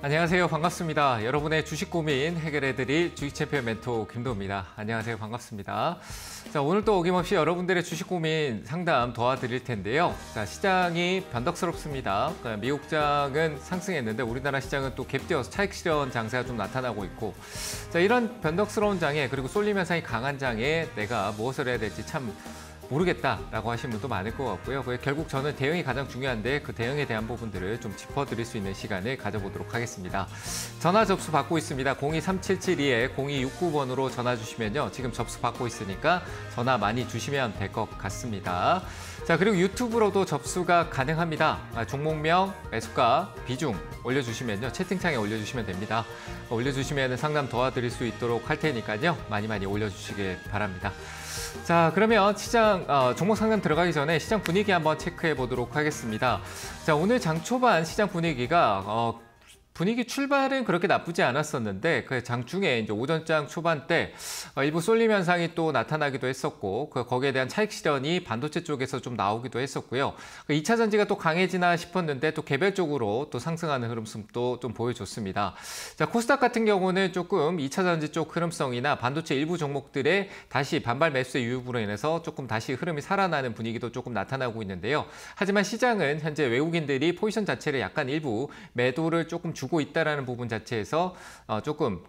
안녕하세요. 반갑습니다. 여러분의 주식 고민 해결해드릴 주식 챔피언 멘토 김도우입니다. 안녕하세요. 반갑습니다. 자, 오늘 또 어김없이 여러분들의 주식 고민 상담 도와드릴 텐데요. 자, 시장이 변덕스럽습니다. 미국장은 상승했는데 우리나라 시장은 또 갭되어서 차익 실현 장세가 좀 나타나고 있고, 자, 이런 변덕스러운 장에 그리고 쏠림 현상이 강한 장에 내가 무엇을 해야 될지 참 모르겠다라고 하신 분도 많을 것 같고요. 결국 저는 대응이 가장 중요한데 그 대응에 대한 부분들을 좀 짚어드릴 수 있는 시간을 가져보도록 하겠습니다. 전화 접수 받고 있습니다. 023772-0269번으로 전화 주시면요. 지금 접수 받고 있으니까 전화 많이 주시면 될 것 같습니다. 자, 그리고 유튜브로도 접수가 가능합니다. 종목명, 매수가, 비중 올려주시면요. 채팅창에 올려주시면 됩니다. 올려주시면 상담 도와드릴 수 있도록 할 테니까요. 많이 올려주시길 바랍니다. 자, 그러면 시장 종목 상담 들어가기 전에 시장 분위기 한번 체크해 보도록 하겠습니다. 자, 오늘 장 초반 시장 분위기가 분위기 출발은 그렇게 나쁘지 않았었는데 그 장중에 이제 오전장 초반 때 일부 쏠림 현상이 또 나타나기도 했었고 거기에 대한 차익 실현이 반도체 쪽에서 좀 나오기도 했었고요. 2차 전지가 또 강해지나 싶었는데 또 개별적으로 또 상승하는 흐름도 좀 보여줬습니다. 자, 코스닥 같은 경우는 조금 2차 전지 쪽 흐름성이나 반도체 일부 종목들의 다시 반발 매수의 유입으로 인해서 조금 다시 흐름이 살아나는 분위기도 조금 나타나고 있는데요. 하지만 시장은 현재 외국인들이 포지션 자체를 약간 일부 매도를 조금 주고 있다라는 부분 자체에서 조금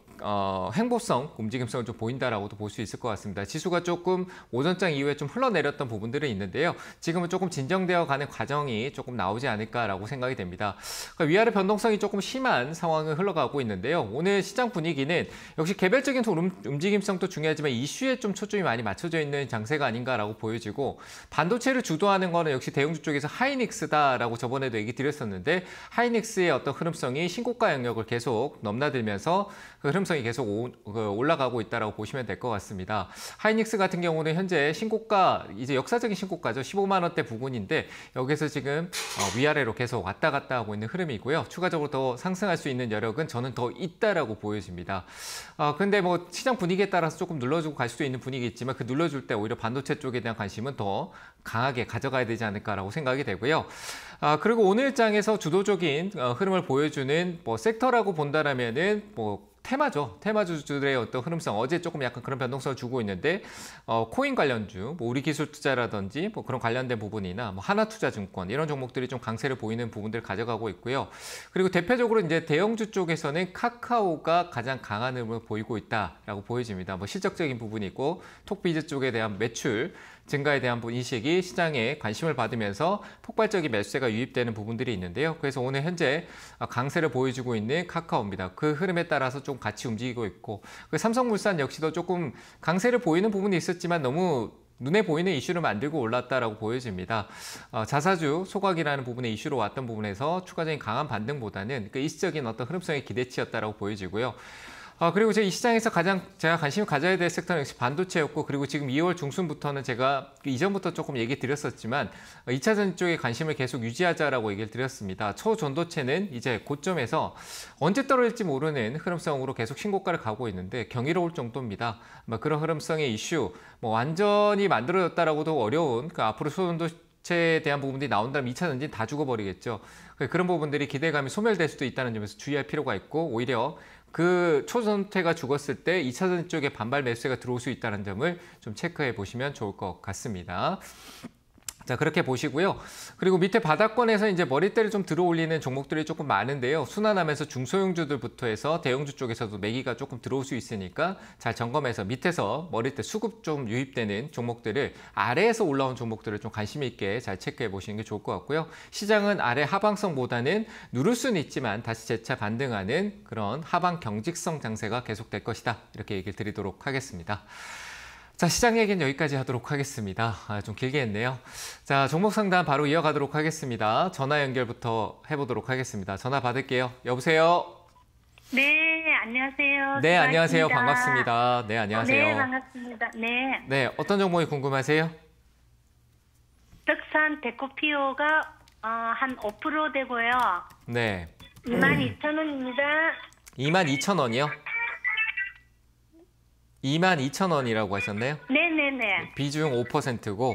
행보성, 움직임성을 좀 보인다라고도 볼 수 있을 것 같습니다. 지수가 조금 오전장 이후에 좀 흘러내렸던 부분들은 있는데요. 지금은 조금 진정되어 가는 과정이 조금 나오지 않을까라고 생각이 됩니다. 그러니까 위아래 변동성이 조금 심한 상황을 흘러가고 있는데요. 오늘 시장 분위기는 역시 개별적인 움직임성도 중요하지만 이슈에 좀 초점이 많이 맞춰져 있는 장세가 아닌가라고 보여지고, 반도체를 주도하는 거는 역시 대형주 쪽에서 하이닉스다라고 저번에도 얘기 드렸었는데, 하이닉스의 어떤 흐름성이 신고가 영역을 계속 넘나들면서 그 흐름성이 계속 올라가고 있다라고 보시면 될 것 같습니다. 하이닉스 같은 경우는 현재 신고가, 이제 역사적인 신고가죠. 15만 원대 부근인데 여기서 지금 위아래로 계속 왔다 갔다 하고 있는 흐름이고요. 추가적으로 더 상승할 수 있는 여력은 저는 더 있다라고 보여집니다. 근데 뭐 시장 분위기에 따라서 조금 눌러주고 갈 수도 있는 분위기 있지만 그 눌러줄 때 오히려 반도체 쪽에 대한 관심은 더 강하게 가져가야 되지 않을까라고 생각이 되고요. 그리고 오늘 장에서 주도적인 흐름을 보여주는 뭐 섹터라고 본다라면은 뭐 테마죠. 테마주들의 어떤 흐름성, 어제 조금 약간 그런 변동성을 주고 있는데, 코인 관련주, 뭐 우리기술투자라든지 뭐 그런 관련된 부분이나 뭐 하나투자증권 이런 종목들이 좀 강세를 보이는 부분들을 가져가고 있고요. 그리고 대표적으로 이제 대형주 쪽에서는 카카오가 가장 강한 흐름을 보이고 있다라고 보여집니다. 뭐 실적적인 부분이고 톡비즈 쪽에 대한 매출 증가에 대한 인식이 시장에 관심을 받으면서 폭발적인 매수세가 유입되는 부분들이 있는데요. 그래서 오늘 현재 강세를 보여주고 있는 카카오입니다. 그 흐름에 따라서 좀 같이 움직이고 있고, 삼성물산 역시도 조금 강세를 보이는 부분이 있었지만 너무 눈에 보이는 이슈를 만들고 올랐다라고 보여집니다. 자사주 소각이라는 부분의 이슈로 왔던 부분에서 추가적인 강한 반등보다는 그 일시적인 어떤 흐름성의 기대치였다라고 보여지고요. 그리고 이 시장에서 가장 제가 관심을 가져야 될 섹터는 역시 반도체였고, 그리고 지금 2월 중순부터는 제가 이전부터 조금 얘기 드렸었지만 2차 전지 쪽에 관심을 계속 유지하자라고 얘기를 드렸습니다. 초전도체는 이제 고점에서 언제 떨어질지 모르는 흐름성으로 계속 신고가를 가고 있는데 경이로울 정도입니다. 그런 흐름성의 이슈, 뭐 완전히 만들어졌다라고도 어려운 앞으로 초전도체에 대한 부분들이 나온다면 2차 전지는 다 죽어버리겠죠. 그런 부분들이 기대감이 소멸될 수도 있다는 점에서 주의할 필요가 있고, 오히려 그 초전도체가 죽었을 때 2차 전지 쪽에 반발 매수세가 들어올 수 있다는 점을 좀 체크해 보시면 좋을 것 같습니다. 자, 그렇게 보시고요. 그리고 밑에 바닥권에서 이제 머리대를 좀 들어 올리는 종목들이 조금 많은데요. 순환하면서 중소형주들부터 해서 대형주 쪽에서도 매기가 조금 들어올 수 있으니까 잘 점검해서 밑에서 머리대 수급 좀 유입되는 종목들을, 아래에서 올라온 종목들을 좀 관심 있게 잘 체크해 보시는 게 좋을 것 같고요. 시장은 아래 하방성보다는 누를 수는 있지만 다시 재차 반등하는 그런 하방 경직성 장세가 계속될 것이다. 이렇게 얘기를 드리도록 하겠습니다. 자, 시장 얘기는 여기까지 하도록 하겠습니다. 좀 길게 했네요. 자, 종목 상담 바로 이어가도록 하겠습니다. 전화 연결부터 해보도록 하겠습니다. 전화 받을게요. 여보세요? 네, 안녕하세요. 네, 안녕하세요. 반갑습니다. 네, 안녕하세요. 네, 반갑습니다. 네. 네, 어떤 종목이 궁금하세요? 덕산 데코피오가 한 5% 되고요. 네. 22,000원입니다. 22,000원이요? 22,000원이라고 하셨나요? 네네네. 비중 5%고,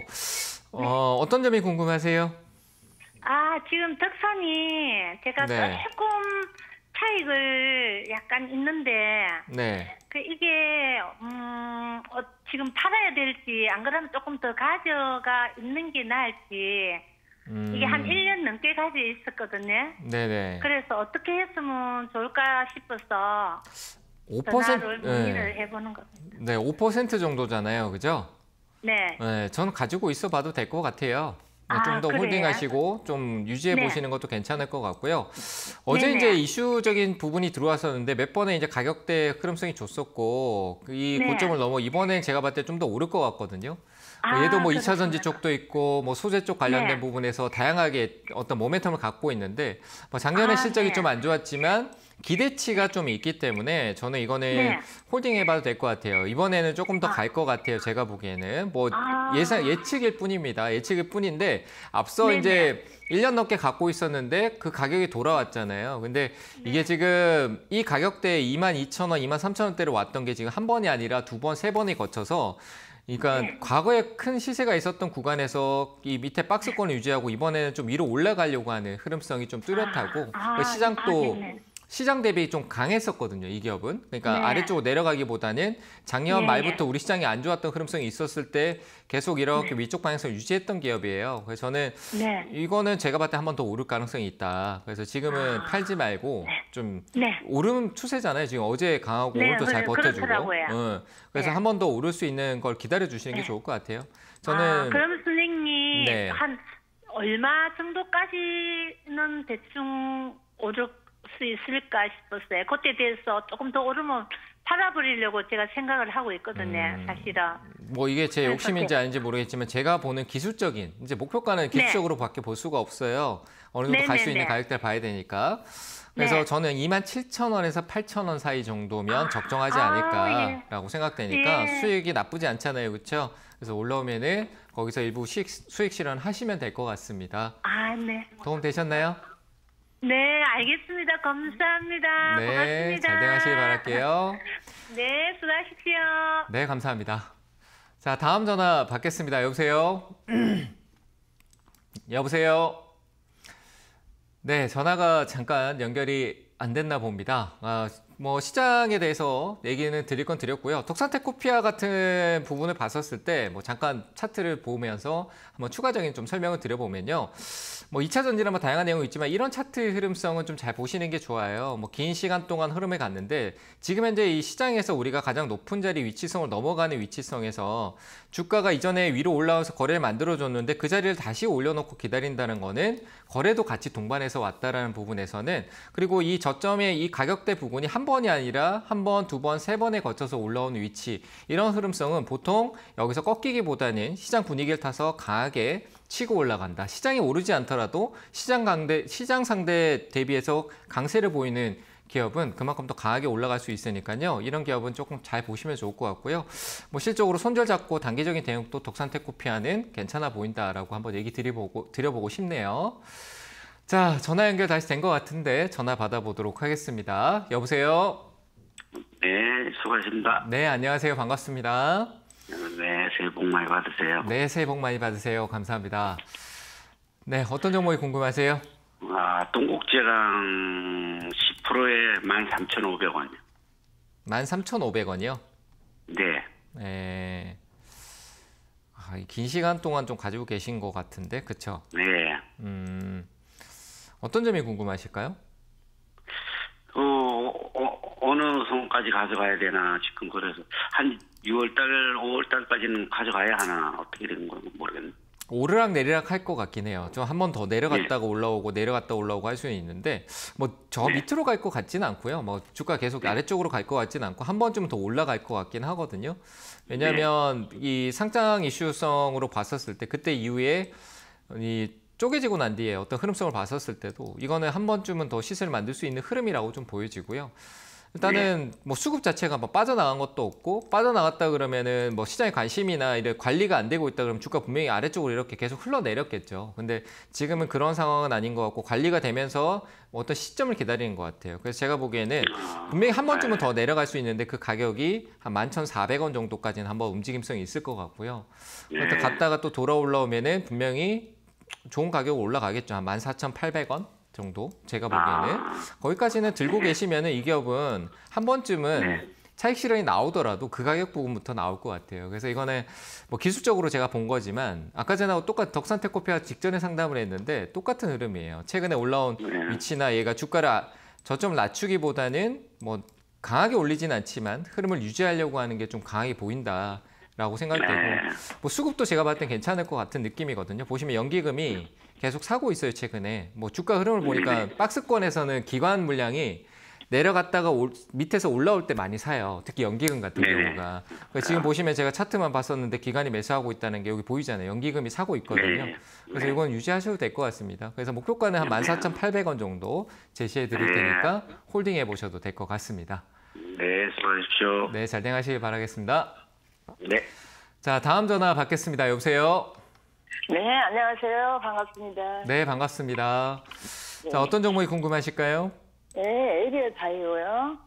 어떤 점이 궁금하세요? 지금 덕산이 제가 네. 조금 차이 차익을 약간 있는데 네. 이게 지금 팔아야 될지 안 그러면 조금 더 가져가 있는 게 나을지 이게 한 1년 넘게 가지고 있었거든요. 네네. 그래서 어떻게 했으면 좋을까 싶어서 5%, 전화를 문의를 해보는 겁니다. 네, 5% 정도잖아요. 그죠? 네. 네, 저는 가지고 있어 봐도 될 것 같아요. 좀 더 그래요? 홀딩하시고 좀 유지해 네. 보시는 것도 괜찮을 것 같고요. 어제 네네. 이제 이슈적인 부분이 들어왔었는데 몇 번에 이제 가격대 흐름성이 좋았고 이 네. 고점을 넘어 이번엔 제가 봤을 때 좀 더 오를 것 같거든요. 얘도 뭐 2차 전지 그렇구나. 쪽도 있고 뭐 소재 쪽 관련된 네. 부분에서 다양하게 어떤 모멘텀을 갖고 있는데 뭐 작년에 실적이 네. 좀 안 좋았지만 기대치가 좀 있기 때문에 저는 이거는 네. 홀딩해봐도 될 것 같아요. 이번에는 조금 더 갈 것 같아요. 제가 보기에는 뭐 예측일 뿐입니다. 예측일 뿐인데 앞서 네네. 이제 1년 넘게 갖고 있었는데 그 가격이 돌아왔잖아요. 근데 이게 지금 이 가격대에 22,000원, 23,000원대로 왔던 게 지금 한 번이 아니라 두 번, 세 번이 거쳐서 그러니까 네. 과거에 큰 시세가 있었던 구간에서 이 밑에 박스권을 유지하고 이번에는 좀 위로 올라가려고 하는 흐름성이 좀 뚜렷하고 그 시장도 네네. 시장 대비 좀 강했었거든요, 이 기업은. 그러니까 네. 아래쪽으로 내려가기보다는 작년 예, 말부터 예. 우리 시장이 안 좋았던 흐름성이 있었을 때 계속 이렇게 위쪽 방향성을 유지했던 기업이에요. 그래서 저는 네. 이거는 제가 봤을 때 한 번 더 오를 가능성이 있다. 그래서 지금은 팔지 말고 좀 네. 오름 추세잖아요. 지금 어제 강하고 네, 오늘도 잘 버텨주고. 그렇더라고요. 그래서 네. 한 번 더 오를 수 있는 걸 기다려 주시는 게 네. 좋을 것 같아요. 저는 그럼 선생님 네. 한 얼마 정도까지는 대충 오를 수 있을까 싶었어요. 그때 대해서 조금 더 오르면 팔아버리려고 제가 생각을 하고 있거든요. 사실은. 뭐 이게 제 그래서 욕심인지 아닌지 모르겠지만 제가 보는 기술적인 이제 목표가는 기술적으로밖에 볼 수가 없어요. 어느 정도 갈 수 있는 네네네. 가격대를 봐야 되니까. 그래서 네. 저는 27,000원에서 8,000원 사이 정도면 적정하지 예. 않을까라고 생각되니까 예. 수익이 나쁘지 않잖아요. 그렇죠? 그래서 올라오면은 거기서 일부 수익 실현하시면 될 것 같습니다. 네. 도움 되셨나요? 네, 알겠습니다. 감사합니다. 네, 고맙습니다. 잘 되시길 바랄게요. 네, 수고하십시오. 네, 감사합니다. 자, 다음 전화 받겠습니다. 여보세요? 여보세요? 네, 전화가 잠깐 연결이 안 됐나 봅니다. 뭐 시장에 대해서 얘기는 드릴 건 드렸고요. 톡산테코피아 같은 부분을 봤었을 때 뭐 잠깐 차트를 보면서 한번 추가적인 좀 설명을 드려보면요. 뭐 2차 전지나 뭐 다양한 내용이 있지만 이런 차트 흐름성은 좀 잘 보시는 게 좋아요. 뭐 긴 시간 동안 흐름을 갔는데 지금 현재 이 시장에서 우리가 가장 높은 자리 위치성을 넘어가는 위치성에서 주가가 이전에 위로 올라와서 거래를 만들어줬는데 그 자리를 다시 올려놓고 기다린다는 거는 거래도 같이 동반해서 왔다라는 부분에서는 그리고 이 저점의 이 가격대 부분이 한 번이 아니라 한 번, 두 번, 세 번에 거쳐서 올라오는 위치 이런 흐름성은 보통 여기서 꺾이기보다는 시장 분위기를 타서 강하게 치고 올라간다. 시장이 오르지 않더라도 시장 상대 대비해서 강세를 보이는 기업은 그만큼 더 강하게 올라갈 수 있으니까요. 이런 기업은 조금 잘 보시면 좋을 것 같고요. 뭐 실적으로 손절 잡고 단기적인 대응도 덕산테코피아는 괜찮아 보인다라고 한번 얘기 드려보고 싶네요. 자, 전화 연결 다시 된 것 같은데 전화 받아보도록 하겠습니다. 여보세요? 네, 수고하십니다. 네, 안녕하세요. 반갑습니다. 네, 새해 복 많이 받으세요. 네, 새해 복 많이 받으세요. 감사합니다. 네, 어떤 종목이 궁금하세요? 동국제랑 10%에 13,500원이요. 13,500원이요? 네, 네. 긴 시간 동안 좀 가지고 계신 것 같은데, 그쵸? 네. 어떤 점이 궁금하실까요? 어느 선까지 가져가야 되나 지금 그래서 한 6월달, 5월달까지는 가져가야 하나 어떻게 되는 건지 모르겠네. 오르락 내리락 할 것 같긴 해요. 좀 한 번 더 내려갔다가 올라오고 내려갔다 올라오고 할 수는 있는데 뭐 저 밑으로 갈 것 같지는 않고요. 뭐 주가 계속 아래쪽으로 갈 것 같지는 않고 한 번쯤 더 올라갈 것 같긴 하거든요. 왜냐하면 이 상장 이슈성으로 봤었을 때 그때 이후에 이 쪼개지고 난 뒤에 어떤 흐름성을 봤었을 때도 이거는 한 번쯤은 더 시세를 만들 수 있는 흐름이라고 좀 보여지고요. 일단은 뭐 수급 자체가 뭐 빠져나간 것도 없고 빠져나갔다 그러면은 뭐 시장의 관심이나 이런 관리가 안 되고 있다 그러면 주가 분명히 아래쪽으로 이렇게 계속 흘러내렸겠죠. 근데 지금은 그런 상황은 아닌 것 같고 관리가 되면서 어떤 시점을 기다리는 것 같아요. 그래서 제가 보기에는 분명히 한 번쯤은 더 내려갈 수 있는데 그 가격이 한 11,400원 정도까지는 한번 움직임성이 있을 것 같고요. 갔다가 또 돌아 올라오면은 분명히 좋은 가격으로 올라가겠죠. 한 14,800원 정도 제가 보기에는 거기까지는 들고 계시면은 이 기업은 한 번쯤은 네. 차익 실현이 나오더라도 그 가격 부분부터 나올 것 같아요. 그래서 이거는 뭐 기술적으로 제가 본 거지만 아까 전하고 똑같은 덕산테크코피아 직전에 상담을 했는데 똑같은 흐름이에요. 최근에 올라온 위치나 얘가 주가를 저점을 낮추기보다는 뭐 강하게 올리진 않지만 흐름을 유지하려고 하는 게 좀 강하게 보인다라고 생각되고 뭐 수급도 제가 봤을 땐 괜찮을 것 같은 느낌이거든요. 보시면 연기금이 계속 사고 있어요, 최근에. 뭐 주가 흐름을 보니까 박스권에서는 기관 물량이 내려갔다가 밑에서 올라올 때 많이 사요. 특히 연기금 같은 경우가. 그러니까 지금 보시면 제가 차트만 봤었는데 기관이 매수하고 있다는 게 여기 보이잖아요. 연기금이 사고 있거든요. 그래서 이건 유지하셔도 될 것 같습니다. 그래서 목표가는 한 14,800원 정도 제시해 드릴 테니까 홀딩해 보셔도 될 것 같습니다. 네, 수고하십시오. 네, 잘 되시길 바라겠습니다. 네. 자, 다음 전화 받겠습니다. 여보세요? 네, 안녕하세요. 반갑습니다. 네, 반갑습니다. 자, 어떤 종목이 궁금하실까요? 네, ABL 바이오요.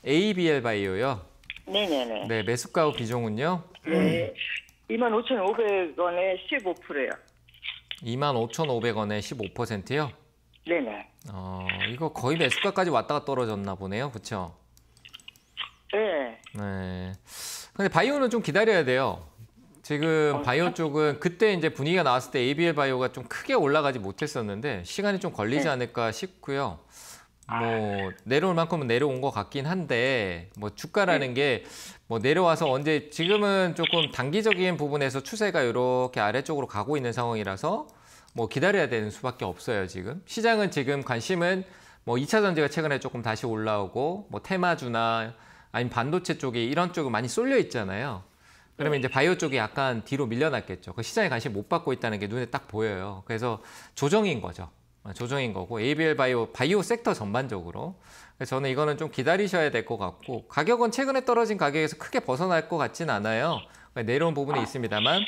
ABL 바이오요. 네네네. 네, 매수가 후 비중은요? 네, 25,500원에 15%요. 25,500원에 15%요? 네네. 이거 거의 매수가까지 왔다가 떨어졌나 보네요. 그렇죠? 네. 네. 근데 바이오는 좀 기다려야 돼요. 지금 바이오 쪽은 그때 이제 분위기가 나왔을 때 ABL 바이오가 좀 크게 올라가지 못했었는데 시간이 좀 걸리지 않을까 싶고요. 뭐 내려올 만큼은 내려온 것 같긴 한데 뭐 주가라는 게 뭐 내려와서 언제 지금은 조금 단기적인 부분에서 추세가 이렇게 아래쪽으로 가고 있는 상황이라서 뭐 기다려야 되는 수밖에 없어요. 지금 시장은 지금 관심은 뭐 2차 전지가 최근에 조금 다시 올라오고 뭐 테마주나 아니면 반도체 쪽이 이런 쪽이 많이 쏠려 있잖아요. 그러면 이제 바이오 쪽이 약간 뒤로 밀려났겠죠. 그 시장에 관심 못 받고 있다는 게 눈에 딱 보여요. 그래서 조정인 거죠. 조정인 거고 ABL 바이오 섹터 전반적으로. 그래서 저는 이거는 좀 기다리셔야 될 것 같고 가격은 최근에 떨어진 가격에서 크게 벗어날 것 같진 않아요. 내려온 부분이 있습니다만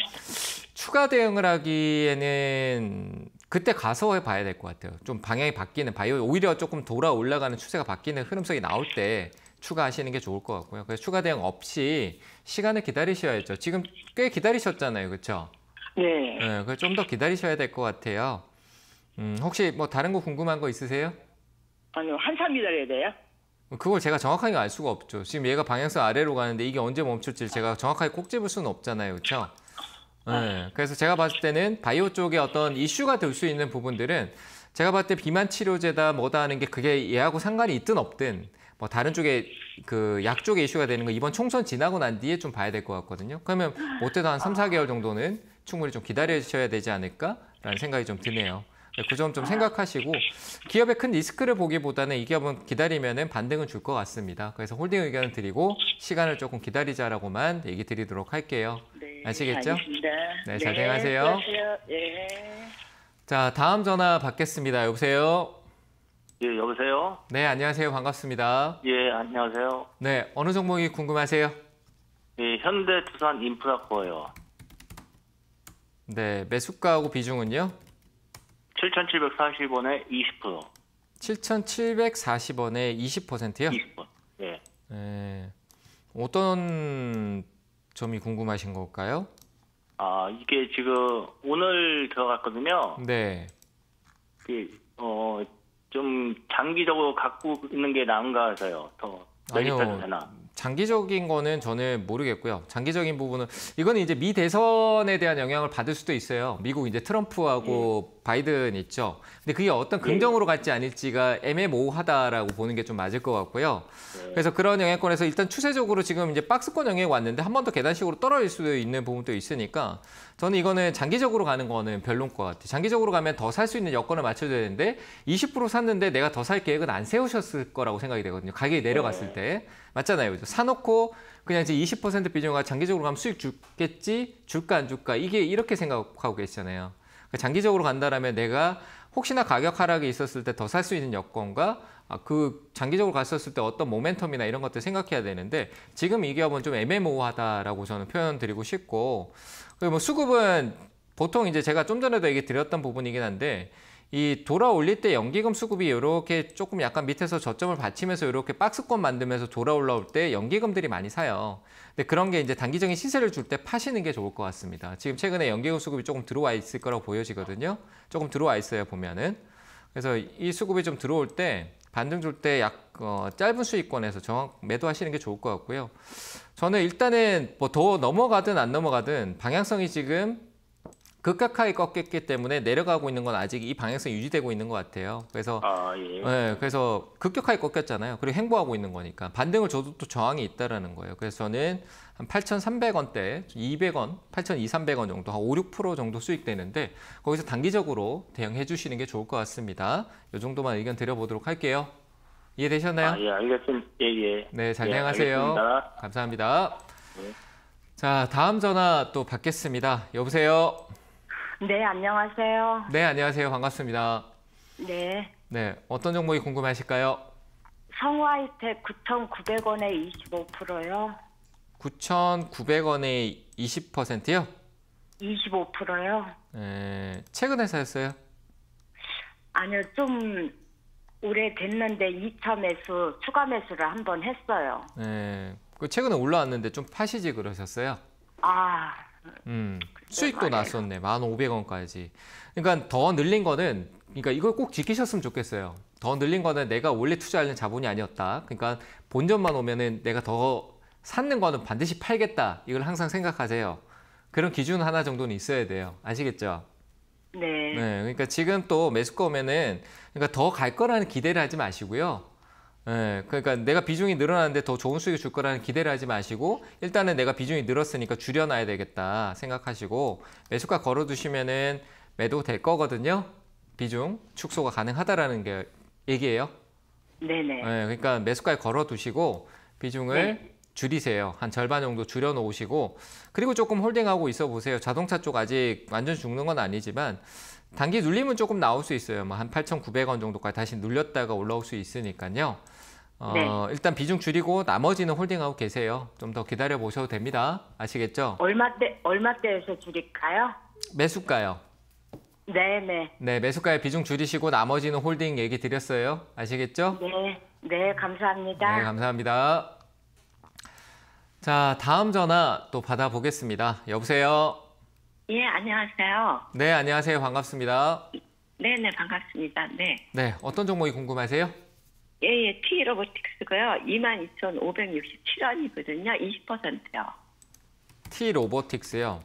추가 대응을 하기에는 그때 가서 해봐야 될 것 같아요. 좀 방향이 바뀌는 바이오 오히려 조금 돌아 올라가는 추세가 바뀌는 흐름성이 나올 때 추가하시는 게 좋을 것 같고요. 그래서 추가 대응 없이 시간을 기다리셔야죠. 지금 꽤 기다리셨잖아요, 그렇죠? 네. 네, 그래서 좀 더 기다리셔야 될 것 같아요. 혹시 뭐 다른 거 궁금한 거 있으세요? 아니요, 한참 기다려야 돼요? 그걸 제가 정확하게 알 수가 없죠. 지금 얘가 방향성 아래로 가는데 이게 언제 멈출지 제가 정확하게 꼭 집을 수는 없잖아요, 그렇죠? 네, 그래서 제가 봤을 때는 바이오 쪽에 어떤 이슈가 될 수 있는 부분들은 제가 봤을 때 비만 치료제다 뭐다 하는 게 그게 얘하고 상관이 있든 없든 뭐 다른 쪽에 그 약 쪽에 이슈가 되는 거 이번 총선 지나고 난 뒤에 좀 봐야 될 것 같거든요. 그러면 못해도 한 3, 4개월 정도는 충분히 좀 기다려주셔야 되지 않을까라는 생각이 좀 드네요. 그 점 좀 생각하시고 기업의 큰 리스크를 보기보다는 이 기업은 기다리면은 반등은 줄 것 같습니다. 그래서 홀딩 의견을 드리고 시간을 조금 기다리자라고만 얘기 드리도록 할게요. 네. 아시겠죠? 알겠습니다. 네, 잘 대응하세요. 네. 자, 다음 전화 받겠습니다. 여보세요? 예, 여보세요? 네, 안녕하세요. 반갑습니다. 예, 안녕하세요. 네, 어느 종목이 궁금하세요? 예, 현대투산 인프라코어요. 네, 매수가하고 비중은요? 7,740원에 20%. 7,740원에 20%요? 20%. 예. 네. 어떤 점이 궁금하신 걸까요? 이게 지금 오늘 들어갔거든요. 네. 좀 장기적으로 갖고 있는 게 나은가 해서요. 더 매집해도 되나? 장기적인 거는 저는 모르겠고요. 장기적인 부분은 이거는 이제 미 대선에 대한 영향을 받을 수도 있어요. 미국 이제 트럼프하고 바이든 있죠. 근데 그게 어떤 긍정으로 갈지 아닐지가 애매모호하다라고 보는 게 좀 맞을 것 같고요. 그래서 그런 영향권에서 일단 추세적으로 지금 이제 박스권 영향이 왔는데 한 번 더 계단식으로 떨어질 수도 있는 부분도 있으니까 저는 이거는 장기적으로 가는 거는 별로인 것 같아요. 장기적으로 가면 더 살 수 있는 여건을 맞춰줘야 되는데 20% 샀는데 내가 더 살 계획은 안 세우셨을 거라고 생각이 되거든요. 가격이 내려갔을 때. 맞잖아요. 그죠? 사놓고 그냥 이제 20% 비중가 장기적으로 가면 수익 줄겠지? 줄까 안 줄까? 이게 이렇게 생각하고 계시잖아요. 장기적으로 간다라면 내가 혹시나 가격 하락이 있었을 때 더 살 수 있는 여건과 그 장기적으로 갔었을 때 어떤 모멘텀이나 이런 것들 생각해야 되는데 지금 이 기업은 좀 애매모호하다라고 저는 표현 드리고 싶고 그리고 뭐 수급은 보통 이제 제가 좀 전에도 얘기 드렸던 부분이긴 한데 이 돌아 올릴 때 연기금 수급이 이렇게 조금 약간 밑에서 저점을 받치면서 이렇게 박스권 만들면서 돌아 올라올 때 연기금들이 많이 사요. 근데 그런 게 이제 단기적인 시세를 줄 때 파시는 게 좋을 것 같습니다. 지금 최근에 연기금 수급이 조금 들어와 있을 거라고 보여지거든요. 조금 들어와 있어요, 보면은. 그래서 이 수급이 좀 들어올 때 반등 줄 때 짧은 수익권에서 정확 매도하시는 게 좋을 것 같고요. 저는 일단은 뭐 더 넘어가든 안 넘어가든 방향성이 지금 급격하게 꺾였기 때문에 내려가고 있는 건 아직 이 방향성이 유지되고 있는 것 같아요. 그래서 예. 네, 그래서 급격하게 꺾였잖아요. 그리고 행보하고 있는 거니까 반등을 줘도 또 저항이 있다라는 거예요. 그래서 저는 한 8,300원대, 200원, 8,200~300원 정도, 한 5~6% 정도 수익되는데 거기서 단기적으로 대응해 주시는 게 좋을 것 같습니다. 이 정도만 의견 드려보도록 할게요. 이해되셨나요? 예, 알겠습니다. 예. 네, 잘 예, 대응하세요. 알겠습니다. 감사합니다. 네. 자, 다음 전화 또 받겠습니다. 여보세요? 네, 안녕하세요. 네, 안녕하세요. 반갑습니다. 네. 네, 어떤 종목이 궁금하실까요? 성화이텍 9,900원에 25%요. 9,900원에 20%요? 25%요. 최근에 사셨어요? 아니요, 좀 오래됐는데 2차 매수, 추가 매수를 한번 했어요. 그 최근에 올라왔는데 좀 파시지 그러셨어요? 아, 수익도 말이에요. 났었네. 1,500원까지. 그러니까 더 늘린 거는, 그러니까 이걸 꼭 지키셨으면 좋겠어요. 더 늘린 거는 내가 원래 투자하는 자본이 아니었다. 그러니까 본전만 오면은 내가 더 샀는 거는 반드시 팔겠다. 이걸 항상 생각하세요. 그런 기준 하나 정도는 있어야 돼요. 아시겠죠? 네. 그러니까 지금 또 매수가 오면은 그러니까 더 갈 거라는 기대를 하지 마시고요. 그러니까 내가 비중이 늘어나는데 더 좋은 수익을 줄 거라는 기대를 하지 마시고 일단은 내가 비중이 늘었으니까 줄여놔야 되겠다 생각하시고 매수가 걸어두시면은 매도 될 거거든요. 비중 축소가 가능하다라는 게 얘기예요. 네네. 그러니까 매수가에 걸어두시고 비중을 줄이세요. 한 절반 정도 줄여놓으시고 그리고 조금 홀딩하고 있어 보세요. 자동차 쪽 아직 완전 죽는 건 아니지만 단기 눌림은 조금 나올 수 있어요. 뭐 한 8,900원 정도까지 다시 눌렸다가 올라올 수 있으니까요. 일단 비중 줄이고 나머지는 홀딩하고 계세요. 좀 더 기다려 보셔도 됩니다. 아시겠죠? 얼마대에서 줄일까요? 매수가요. 네네. 네, 매수가에 비중 줄이시고 나머지는 홀딩 얘기 드렸어요. 아시겠죠? 네, 감사합니다. 네, 감사합니다. 자, 다음 전화 또 받아보겠습니다. 여보세요? 예, 안녕하세요. 네, 안녕하세요. 반갑습니다. 네네, 반갑습니다. 네. 네, 어떤 종목이 궁금하세요? 예, T로보틱스고요. 22,567원이거든요. 20%요. T로보틱스요.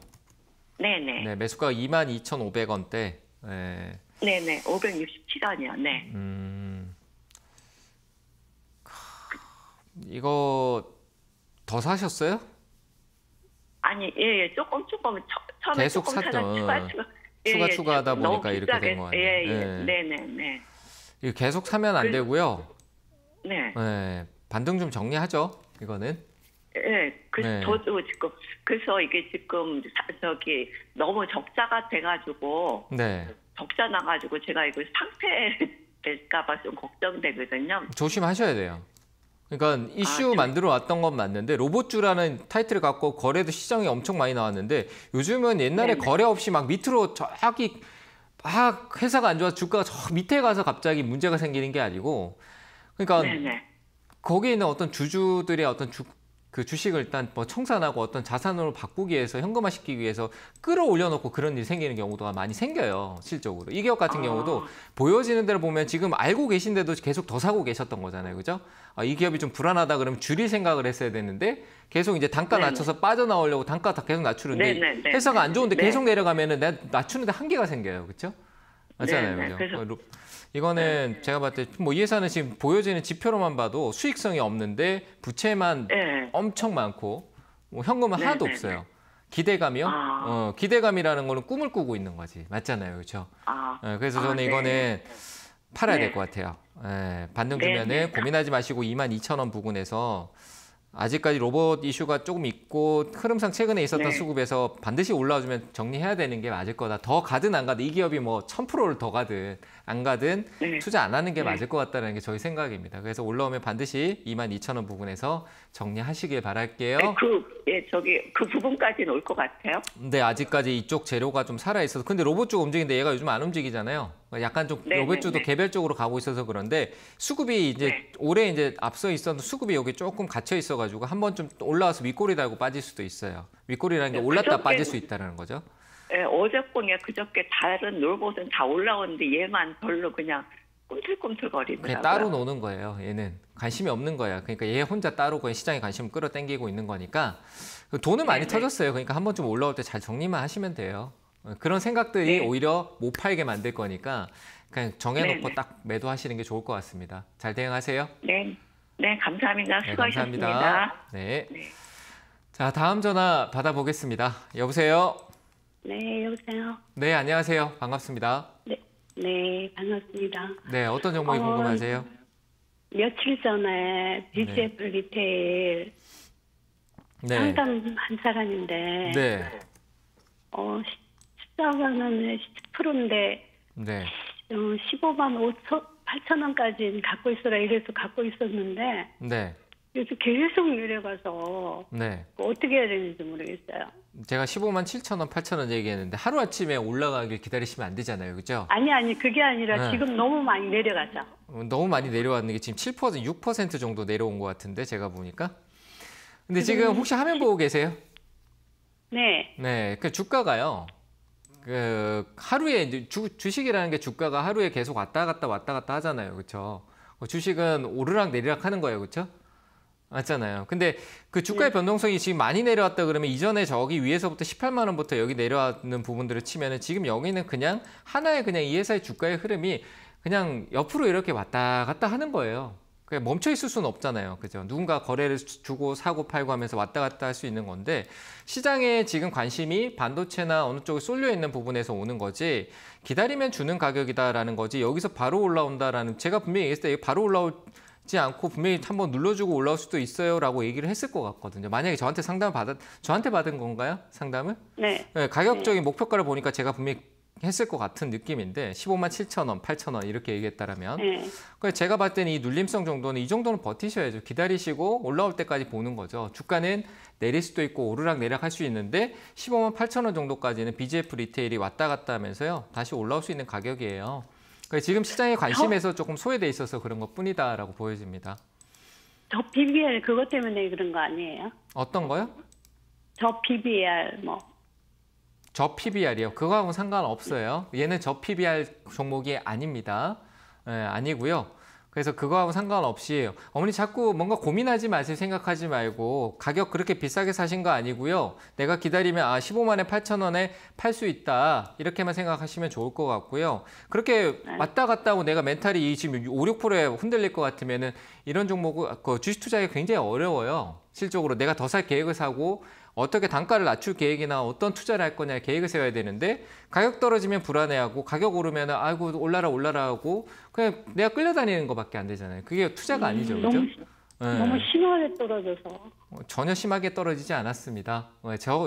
네네. 네, 매수가가 22,500원대. 네. 네네, 567원이요. 네. 이거 더 사셨어요? 아니, 예, 조금 처음에 계속 조금 샀던. 추가 추가하다 너무 보니까 이렇게 비싸게, 된 거 아니에요? 네네네. 이거 계속 사면 안 되고요. 네. 반등 좀 정리하죠. 이거는. 네, 네. 저도 지금 그래서 이게 지금 너무 적자가 돼가지고 네. 적자 나가지고 제가 이거 상태 될까봐 좀 걱정되거든요. 조심하셔야 돼요. 그러니까 이슈 만들어 왔던 건 맞는데 로봇주라는 타이틀을 갖고 거래도 시장이 엄청 많이 나왔는데 요즘은 옛날에 거래 없이 막 밑으로 저기 막 회사가 안 좋아서 주가가 저 밑에 가서 갑자기 문제가 생기는 게 아니고 그러니까 거기에 있는 어떤 주주들의 어떤 그 주식을 일단 뭐 청산하고 어떤 자산으로 바꾸기 위해서 현금화시키기 위해서 끌어올려놓고 그런 일이 생기는 경우도 많이 생겨요. 실적으로. 이 기업 같은 경우도 보여지는 대로 보면 지금 알고 계신데도 계속 더 사고 계셨던 거잖아요. 그죠? 이 기업이 좀 불안하다 그러면 줄일 생각을 했어야 되는데 계속 이제 단가 낮춰서 빠져나오려고 단가 다 계속 낮추는데 회사가 안 좋은데 계속 내려가면은 내가 낮추는데 한계가 생겨요. 그렇죠? 맞잖아요. 그죠? 이거는 제가 봤을 때 뭐 이 회사는 지금 보여지는 지표로만 봐도 수익성이 없는데 부채만 엄청 많고 뭐 현금은 하나도 없어요. 기대감이요? 기대감이라는 거는 꿈을 꾸고 있는 거지. 맞잖아요. 그렇죠? 그래서 저는 이거는 팔아야 될 것 같아요. 반등 주면은 고민하지 마시고 22,000원 부근에서 아직까지 로봇 이슈가 조금 있고 흐름상 최근에 있었던 수급에서 반드시 올라와주면 정리해야 되는 게 맞을 거다. 더 가든 안 가든 이 기업이 뭐 1000%를 더 가든 안 가든 투자 안 하는 게 맞을 것 같다는 게 저희 생각입니다. 그래서 올라오면 반드시 22,000원 부근에서 정리하시길 바랄게요. 그 부분까지는 올 것 같아요. 근데 아직까지 이쪽 재료가 좀 살아있어서 근데 로봇 쪽 움직이는데 얘가 요즘 안 움직이잖아요. 약간 좀 로봇주도 개별적으로 가고 있어서 그런데 수급이 이제 올해 이제 앞서 있었던 수급이 여기 조금 갇혀 있어가지고 한번 좀 올라와서 윗꼬리 달고 빠질 수도 있어요. 윗꼬리라는 게 올랐다 빠질 수 있다는 거죠. 어저께 그저께 다른 로봇은 다 올라오는데 얘만 별로 그냥 그냥 꿈틀꿈틀거리더라고요. 따로 노는 거예요. 얘는 관심이 없는 거야. 그러니까 얘 혼자 따로 그냥 시장에 관심을 끌어당기고 있는 거니까 돈은 많이 네네. 터졌어요. 그러니까 한번 좀 올라올 때 잘 정리만 하시면 돼요. 그런 생각들이 네. 오히려 못 팔게 만들 거니까 그냥 정해놓고 네네. 딱 매도하시는 게 좋을 것 같습니다. 잘 대응하세요. 네, 네, 감사합니다. 네, 수고하셨습니다. 감사합니다. 네. 네. 자, 다음 전화 받아보겠습니다. 여보세요? 네, 여보세요. 네, 안녕하세요. 반갑습니다. 네, 반갑습니다. 네, 어떤 정보가 궁금하세요? 며칠 전에 BGF 리테일 네. 상담한 사람인데, 네. 14만 원에 10%인데, 네. 15만 8천 원까지는 갖고 있어라 이래서 갖고 있었는데, 네. 요즘 계속 내려가서 네. 어떻게 해야 되는지 모르겠어요. 제가 15만 7천 원, 8천 원 얘기했는데 하루아침에 올라가길 기다리시면 안 되잖아요. 그죠? 아니, 그게 아니라 네. 지금 너무 많이 내려가죠. 너무 많이 내려왔는 게 지금 7%, 6% 정도 내려온 것 같은데 제가 보니까. 근데 지금 혹시 화면 보고 계세요? 네, 네. 그 주가가요. 그 하루에 이제 주식이라는 게 주가가 하루에 계속 왔다 갔다 하잖아요. 그렇죠? 주식은 오르락 내리락 하는 거예요. 그렇죠? 맞잖아요. 근데 그 주가의 변동성이 지금 많이 내려왔다 그러면 이전에 저기 위에서부터 18만 원부터 여기 내려왔는 부분들을 치면은 지금 여기는 그냥 하나의 그냥 이 회사의 주가의 흐름이 그냥 옆으로 이렇게 왔다 갔다 하는 거예요. 그냥 멈춰 있을 수는 없잖아요. 그죠? 누군가 거래를 주고 사고 팔고 하면서 왔다 갔다 할 수 있는 건데 시장에 지금 관심이 반도체나 어느 쪽에 쏠려 있는 부분에서 오는 거지 기다리면 주는 가격이다라는 거지 여기서 바로 올라온다라는 제가 분명히 얘기했을 때 바로 올라오지 않고 분명히 한번 눌러주고 올라올 수도 있어요라고 얘기를 했을 것 같거든요. 만약에 저한테 저한테 받은 건가요? 상담을? 네. 네, 가격적인 목표가를 보니까 제가 분명히 했을 것 같은 느낌인데 15만 7천 원, 8천 원 이렇게 얘기했다라면 네. 그러니까 제가 봤을 때는 이 눌림성 정도는 이 정도는 버티셔야죠. 기다리시고 올라올 때까지 보는 거죠. 주가는 내릴 수도 있고 오르락 내리락 할 수 있는데 15만 8천 원 정도까지는 BGF 리테일이 왔다 갔다 하면서요. 다시 올라올 수 있는 가격이에요. 그러니까 지금 시장의 관심에서 조금 소외돼 있어서 그런 것뿐이다라고 보여집니다. 저 BBR 그것 때문에 그런 거 아니에요? 어떤 거요? 저 BBR 저 PBR이요. 그거하고는 상관없어요. 얘는 저 PBR 종목이 아닙니다. 아니고요. 그래서 그거하고 상관없이 어머니 자꾸 뭔가 고민하지 마세요. 생각하지 말고 가격 그렇게 비싸게 사신 거 아니고요. 내가 기다리면 15만에 8천 원에 팔 수 있다. 이렇게만 생각하시면 좋을 것 같고요. 그렇게 왔다 갔다 하고 내가 멘탈이 지금 5, 6%에 흔들릴 것 같으면은 이런 종목은 주식 투자하기 굉장히 어려워요. 실적으로 내가 더 살 계획을 사고 어떻게 단가를 낮출 계획이나 어떤 투자를 할 거냐 계획을 세워야 되는데 가격 떨어지면 불안해하고 가격 오르면 아이고 올라라 하고 그냥 내가 끌려다니는 것밖에 안 되잖아요. 그게 투자가 아니죠. 그죠? 너무 심하게 떨어져서. 전혀 심하게 떨어지지 않았습니다.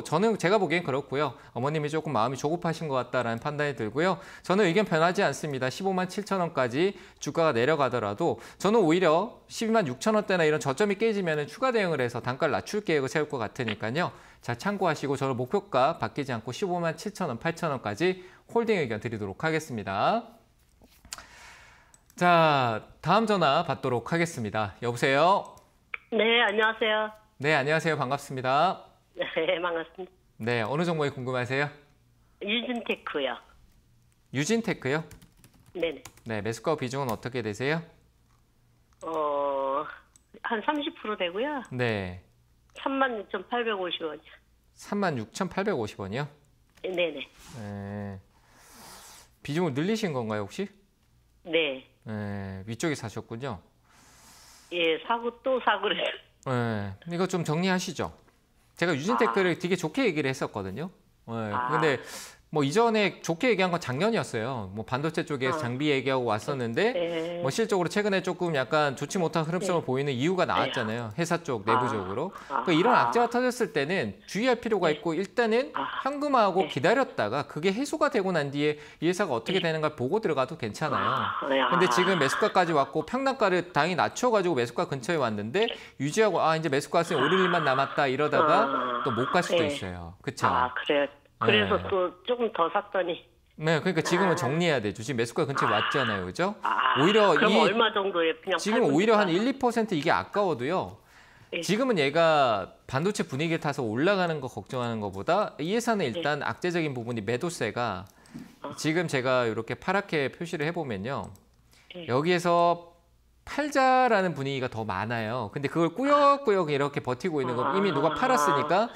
저는 제가 보기엔 그렇고요. 어머님이 조금 마음이 조급하신 것 같다라는 판단이 들고요. 저는 의견 변하지 않습니다. 15만 7천 원까지 주가가 내려가더라도 저는 오히려 12만 6천 원대나 이런 저점이 깨지면 추가 대응을 해서 단가를 낮출 계획을 세울 것 같으니까요. 자, 참고하시고 저는 목표가 바뀌지 않고 15만 7천 원, 8천 원까지 홀딩 의견 드리도록 하겠습니다. 자, 다음 전화 받도록 하겠습니다. 여보세요? 네, 안녕하세요. 네, 안녕하세요. 반갑습니다. 네, 반갑습니다. 네, 어느 종목이 궁금하세요? 유진테크요. 유진테크요? 네네. 네, 매수가 비중은 어떻게 되세요? 한 30% 되고요. 네, 36,850원. 36,850원이요? 네네. 네. 비중을 늘리신 건가요, 혹시? 네. 네, 위쪽에 사셨군요. 예, 사고 또 사고 그래요. 네, 이거 좀 정리하시죠. 제가 유진테크를 되게 좋게 얘기를 했었거든요. 네, 근데 뭐 이전에 좋게 얘기한 건 작년이었어요. 뭐 반도체 쪽에서 장비 얘기하고 왔었는데 네. 뭐 실적으로 최근에 조금 약간 좋지 못한 흐름성을 보이는 이유가 나왔잖아요. 회사 쪽 내부적으로. 그러니까 이런 악재가 터졌을 때는 주의할 필요가 있고 일단은 현금하고 기다렸다가 그게 해소가 되고 난 뒤에 이 회사가 어떻게 되는가 보고 들어가도 괜찮아요. 근데 지금 매수가까지 왔고 평단가를 당연히 낮춰가지고 매수가 근처에 왔는데 유지하고 이제 매수가 왔으니 오를 일만 남았다 이러다가 또 못 갈 수도 있어요. 그렇죠? 그래요. 그래서 네. 또 조금 더 샀더니. 네, 그러니까 지금은 정리해야 되죠. 지금 매수가 근처에 왔잖아요. 그죠? 오히려 그럼 얼마 정도에 그냥 지금 오히려 한 1, 2% 이게 아까워도요. 지금은 얘가 반도체 분위기를 타서 올라가는 거 걱정하는 것보다 이 회사는 일단 악재적인 부분이 매도세가 지금 제가 이렇게 파랗게 표시를 해보면요. 예. 여기에서 팔자라는 분위기가 더 많아요. 근데 그걸 꾸역꾸역 이렇게 버티고 있는 거 이미 누가 팔았으니까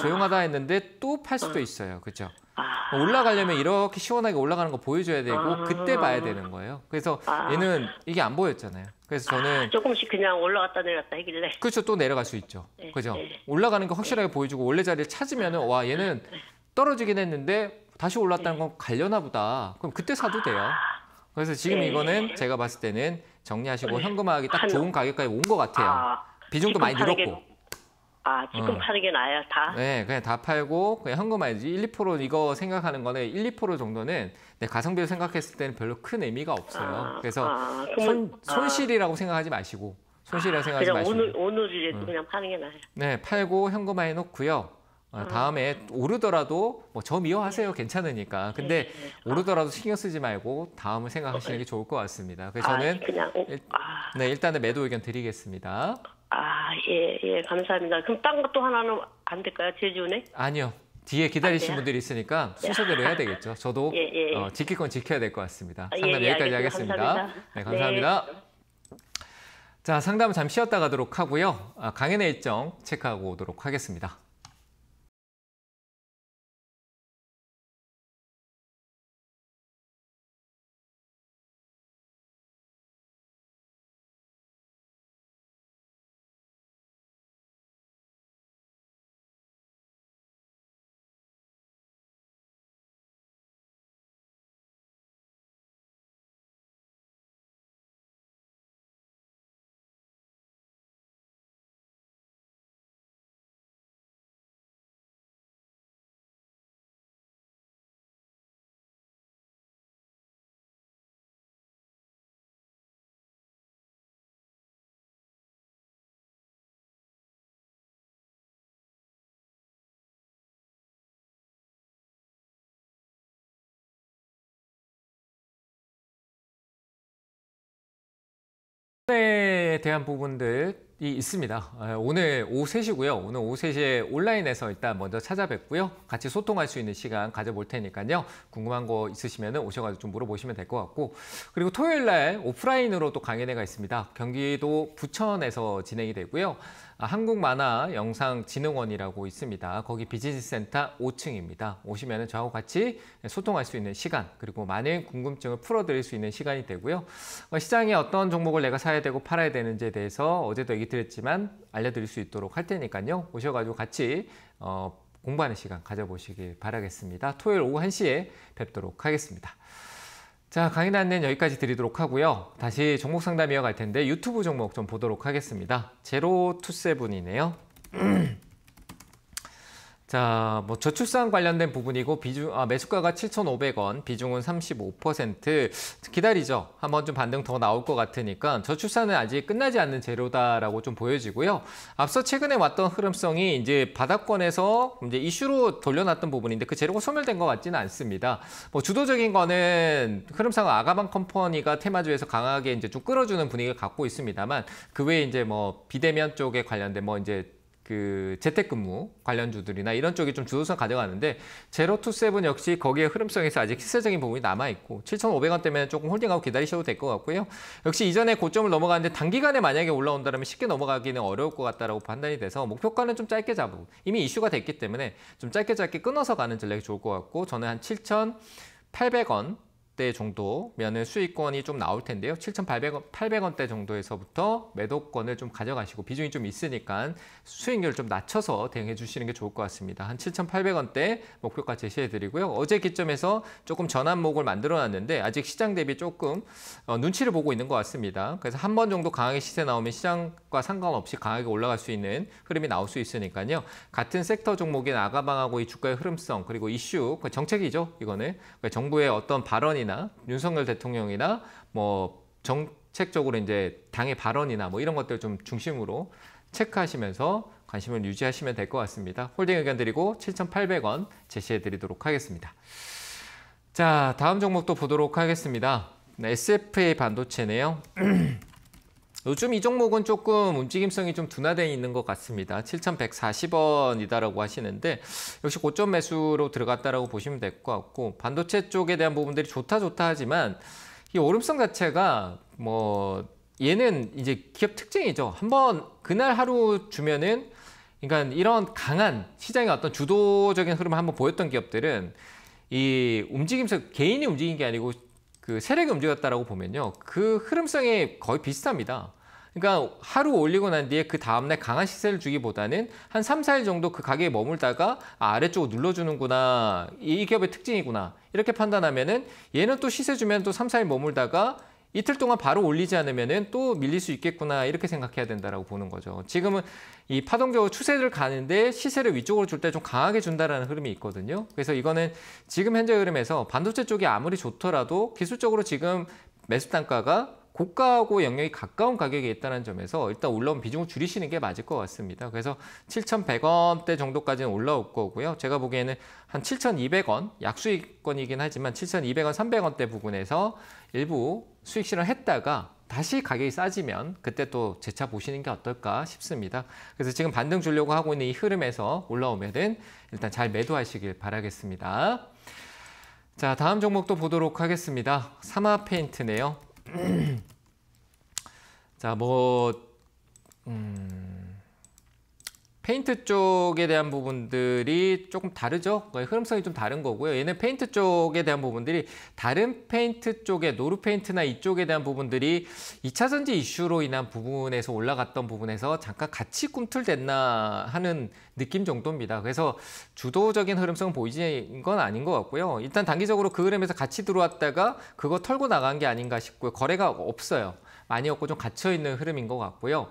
조용하다 했는데 또 팔 수도 있어요. 그렇죠? 올라가려면 이렇게 시원하게 올라가는 거 보여줘야 되고 그때 봐야 되는 거예요. 그래서 얘는 이게 안 보였잖아요. 그래서 저는 조금씩 그냥 올라갔다 내렸다 하길래. 그렇죠. 또 내려갈 수 있죠. 네, 그죠? 네. 올라가는 거 확실하게 보여주고 원래 자리를 찾으면은 와 얘는 떨어지긴 했는데 다시 올랐다는 건 갈려나 보다. 그럼 그때 사도 돼요. 그래서 지금 이거는 제가 봤을 때는 정리하시고 현금화하기 딱 좋은 가격까지 온 것 같아요. 비중도 많이 늘었고. 지금 파는 게 나아요, 다? 네, 그냥 다 팔고 그냥 현금화이지 1, 2% 이거 생각하는 거는 1, 2% 정도는 내 가성비를 생각했을 때는 별로 큰 의미가 없어요. 그래서 손실이라고 생각하지 마시고 손실이라고 생각하지 마시고 오늘이라도 그냥 파는 게 나아요. 네, 팔고 현금화해 놓고요. 다음에 오르더라도 뭐 저 미워하세요. 괜찮으니까. 근데 오르더라도 신경 쓰지 말고 다음을 생각하시는 게 좋을 것 같습니다. 그래서 저는 일단은 매도 의견 드리겠습니다. 예, 감사합니다. 그럼 딴 것도 하나는 안 될까요? 제주은행? 아니요. 뒤에 기다리신 분들이 있으니까 순서대로 해야 되겠죠. 저도 지킬 건 지켜야 될 것 같습니다. 상담 여기까지 하겠습니다. 감사합니다. 네, 감사합니다. 자, 상담은 잠시 쉬었다 가도록 하고요. 강연의 일정 체크하고 오도록 하겠습니다. 에 대한 부분들이 있습니다. 오늘 오후 3시고요. 오늘 오후 3시에 온라인에서 일단 먼저 찾아뵙고요. 같이 소통할 수 있는 시간 가져볼 테니까요. 궁금한 거 있으시면 오셔가지고 좀 물어보시면 될 것 같고 그리고 토요일 날 오프라인으로 또 강연회가 있습니다. 경기도 부천에서 진행이 되고요. 한국만화영상진흥원이라고 있습니다. 거기 비즈니스센터 5층입니다. 오시면 저하고 같이 소통할 수 있는 시간 그리고 많은 궁금증을 풀어드릴 수 있는 시간이 되고요. 시장에 어떤 종목을 내가 사야 되고 팔아야 되는지에 대해서 어제도 얘기 드렸지만 알려드릴 수 있도록 할 테니까요. 오셔가지고 같이 공부하는 시간 가져보시길 바라겠습니다. 토요일 오후 1시에 뵙도록 하겠습니다. 자, 강연 안내는 여기까지 드리도록 하고요. 다시 종목 상담 이어갈 텐데 유튜브 종목 좀 보도록 하겠습니다. 제로투세븐이네요. 자, 뭐 저출산 관련된 부분이고 매수가가 7,500원, 비중은 35%. 기다리죠. 한번 좀 반등 더 나올 것 같으니까 저출산은 아직 끝나지 않는 재료다라고 좀 보여지고요. 앞서 최근에 왔던 흐름성이 이제 바닥권에서 이제 이슈로 돌려놨던 부분인데 그 재료가 소멸된 것 같지는 않습니다. 뭐 주도적인 거는 흐름상 아가방 컴퍼니가 테마주에서 강하게 이제 좀 끌어주는 분위기를 갖고 있습니다만 그 외에 이제 뭐 비대면 쪽에 관련된 뭐 이제 그 재택근무 관련주들이나 이런 쪽이 좀 주도성 가져가는데 제로투세븐 역시 거기에 흐름성에서 아직 시세적인 부분이 남아있고 7,500원 때문에 조금 홀딩하고 기다리셔도 될 것 같고요. 역시 이전에 고점을 넘어가는데 단기간에 만약에 올라온다면 쉽게 넘어가기는 어려울 것 같다라고 판단이 돼서 목표가는 좀 짧게 잡고 이미 이슈가 됐기 때문에 좀 짧게 끊어서 가는 전략이 좋을 것 같고 저는 한 7,800원 대 정도면은 수익권이 좀 나올 텐데요. 7,800원대 정도에서부터 매도권을 좀 가져가시고 비중이 좀 있으니까 수익률 좀 낮춰서 대응해 주시는 게 좋을 것 같습니다. 한 7,800원대 목표가 제시해 드리고요. 어제 기점에서 조금 전환목을 만들어 놨는데 아직 시장 대비 조금 눈치를 보고 있는 것 같습니다. 그래서 한 번 정도 강하게 시세 나오면 시장과 상관없이 강하게 올라갈 수 있는 흐름이 나올 수 있으니까요. 같은 섹터 종목인 아가방하고 이 주가의 흐름성 그리고 이슈, 정책이죠. 이거는 정부의 어떤 발언이 윤석열 대통령이나 뭐 정책적으로 이제 당의 발언이나 뭐 이런 것들 좀 중심으로 체크하시면서 관심을 유지하시면 될 것 같습니다. 홀딩 의견 드리고 7,800원 제시해 드리도록 하겠습니다. 자, 다음 종목도 보도록 하겠습니다. SFA 반도체네요. 요즘 이 종목은 조금 움직임성이 좀 둔화되어 있는 것 같습니다. 7,140원이다라고 하시는데 역시 고점 매수로 들어갔다라고 보시면 될 것 같고 반도체 쪽에 대한 부분들이 좋다 하지만 이 오름성 자체가 뭐 얘는 이제 기업 특징이죠. 한번 그날 하루 주면은 그러니까 이런 강한 시장의 어떤 주도적인 흐름을 한번 보였던 기업들은 이 움직임에서 개인이 움직인 게 아니고 그 세력이 움직였다라고 보면요. 그 흐름성이 거의 비슷합니다. 그러니까 하루 올리고 난 뒤에 그 다음날 강한 시세를 주기보다는 한 3, 4일 정도 그 가격에 머물다가 아래쪽으로 눌러주는구나. 이 기업의 특징이구나. 이렇게 판단하면은 얘는 또 시세 주면 또 3, 4일 머물다가 이틀 동안 바로 올리지 않으면은 또 밀릴 수 있겠구나. 이렇게 생각해야 된다라고 보는 거죠. 지금은 이 파동적으로 추세를 가는데 시세를 위쪽으로 줄 때 좀 강하게 준다라는 흐름이 있거든요. 그래서 이거는 지금 현재 흐름에서 반도체 쪽이 아무리 좋더라도 기술적으로 지금 매수 단가가 고가하고 영역이 가까운 가격에 있다는 점에서 일단 올라온 비중을 줄이시는 게 맞을 것 같습니다. 그래서 7,100원대 정도까지는 올라올 거고요. 제가 보기에는 한 7,200원, 약수익권이긴 하지만 7,200원, 300원대 부분에서 일부 수익 실현했다가 다시 가격이 싸지면 그때 또 재차 보시는 게 어떨까 싶습니다. 그래서 지금 반등 주려고 하고 있는 이 흐름에서 올라오면은 일단 잘 매도하시길 바라겠습니다. 자, 다음 종목도 보도록 하겠습니다. 사마페인트네요. 자, 페인트 쪽에 대한 부분들이 조금 다르죠. 흐름성이 좀 다른 거고요. 얘는 페인트 쪽에 대한 부분들이 다른 페인트 쪽에 노루 페인트나 이쪽에 대한 부분들이 2차 전지 이슈로 인한 부분에서 올라갔던 부분에서 잠깐 같이 꿈틀댔나 하는 느낌 정도입니다. 그래서 주도적인 흐름성은 보이는 건 아닌 것 같고요. 일단 단기적으로 그 흐름에서 같이 들어왔다가 그거 털고 나간 게 아닌가 싶고요. 거래가 없어요. 많이 없고 좀 갇혀있는 흐름인 것 같고요.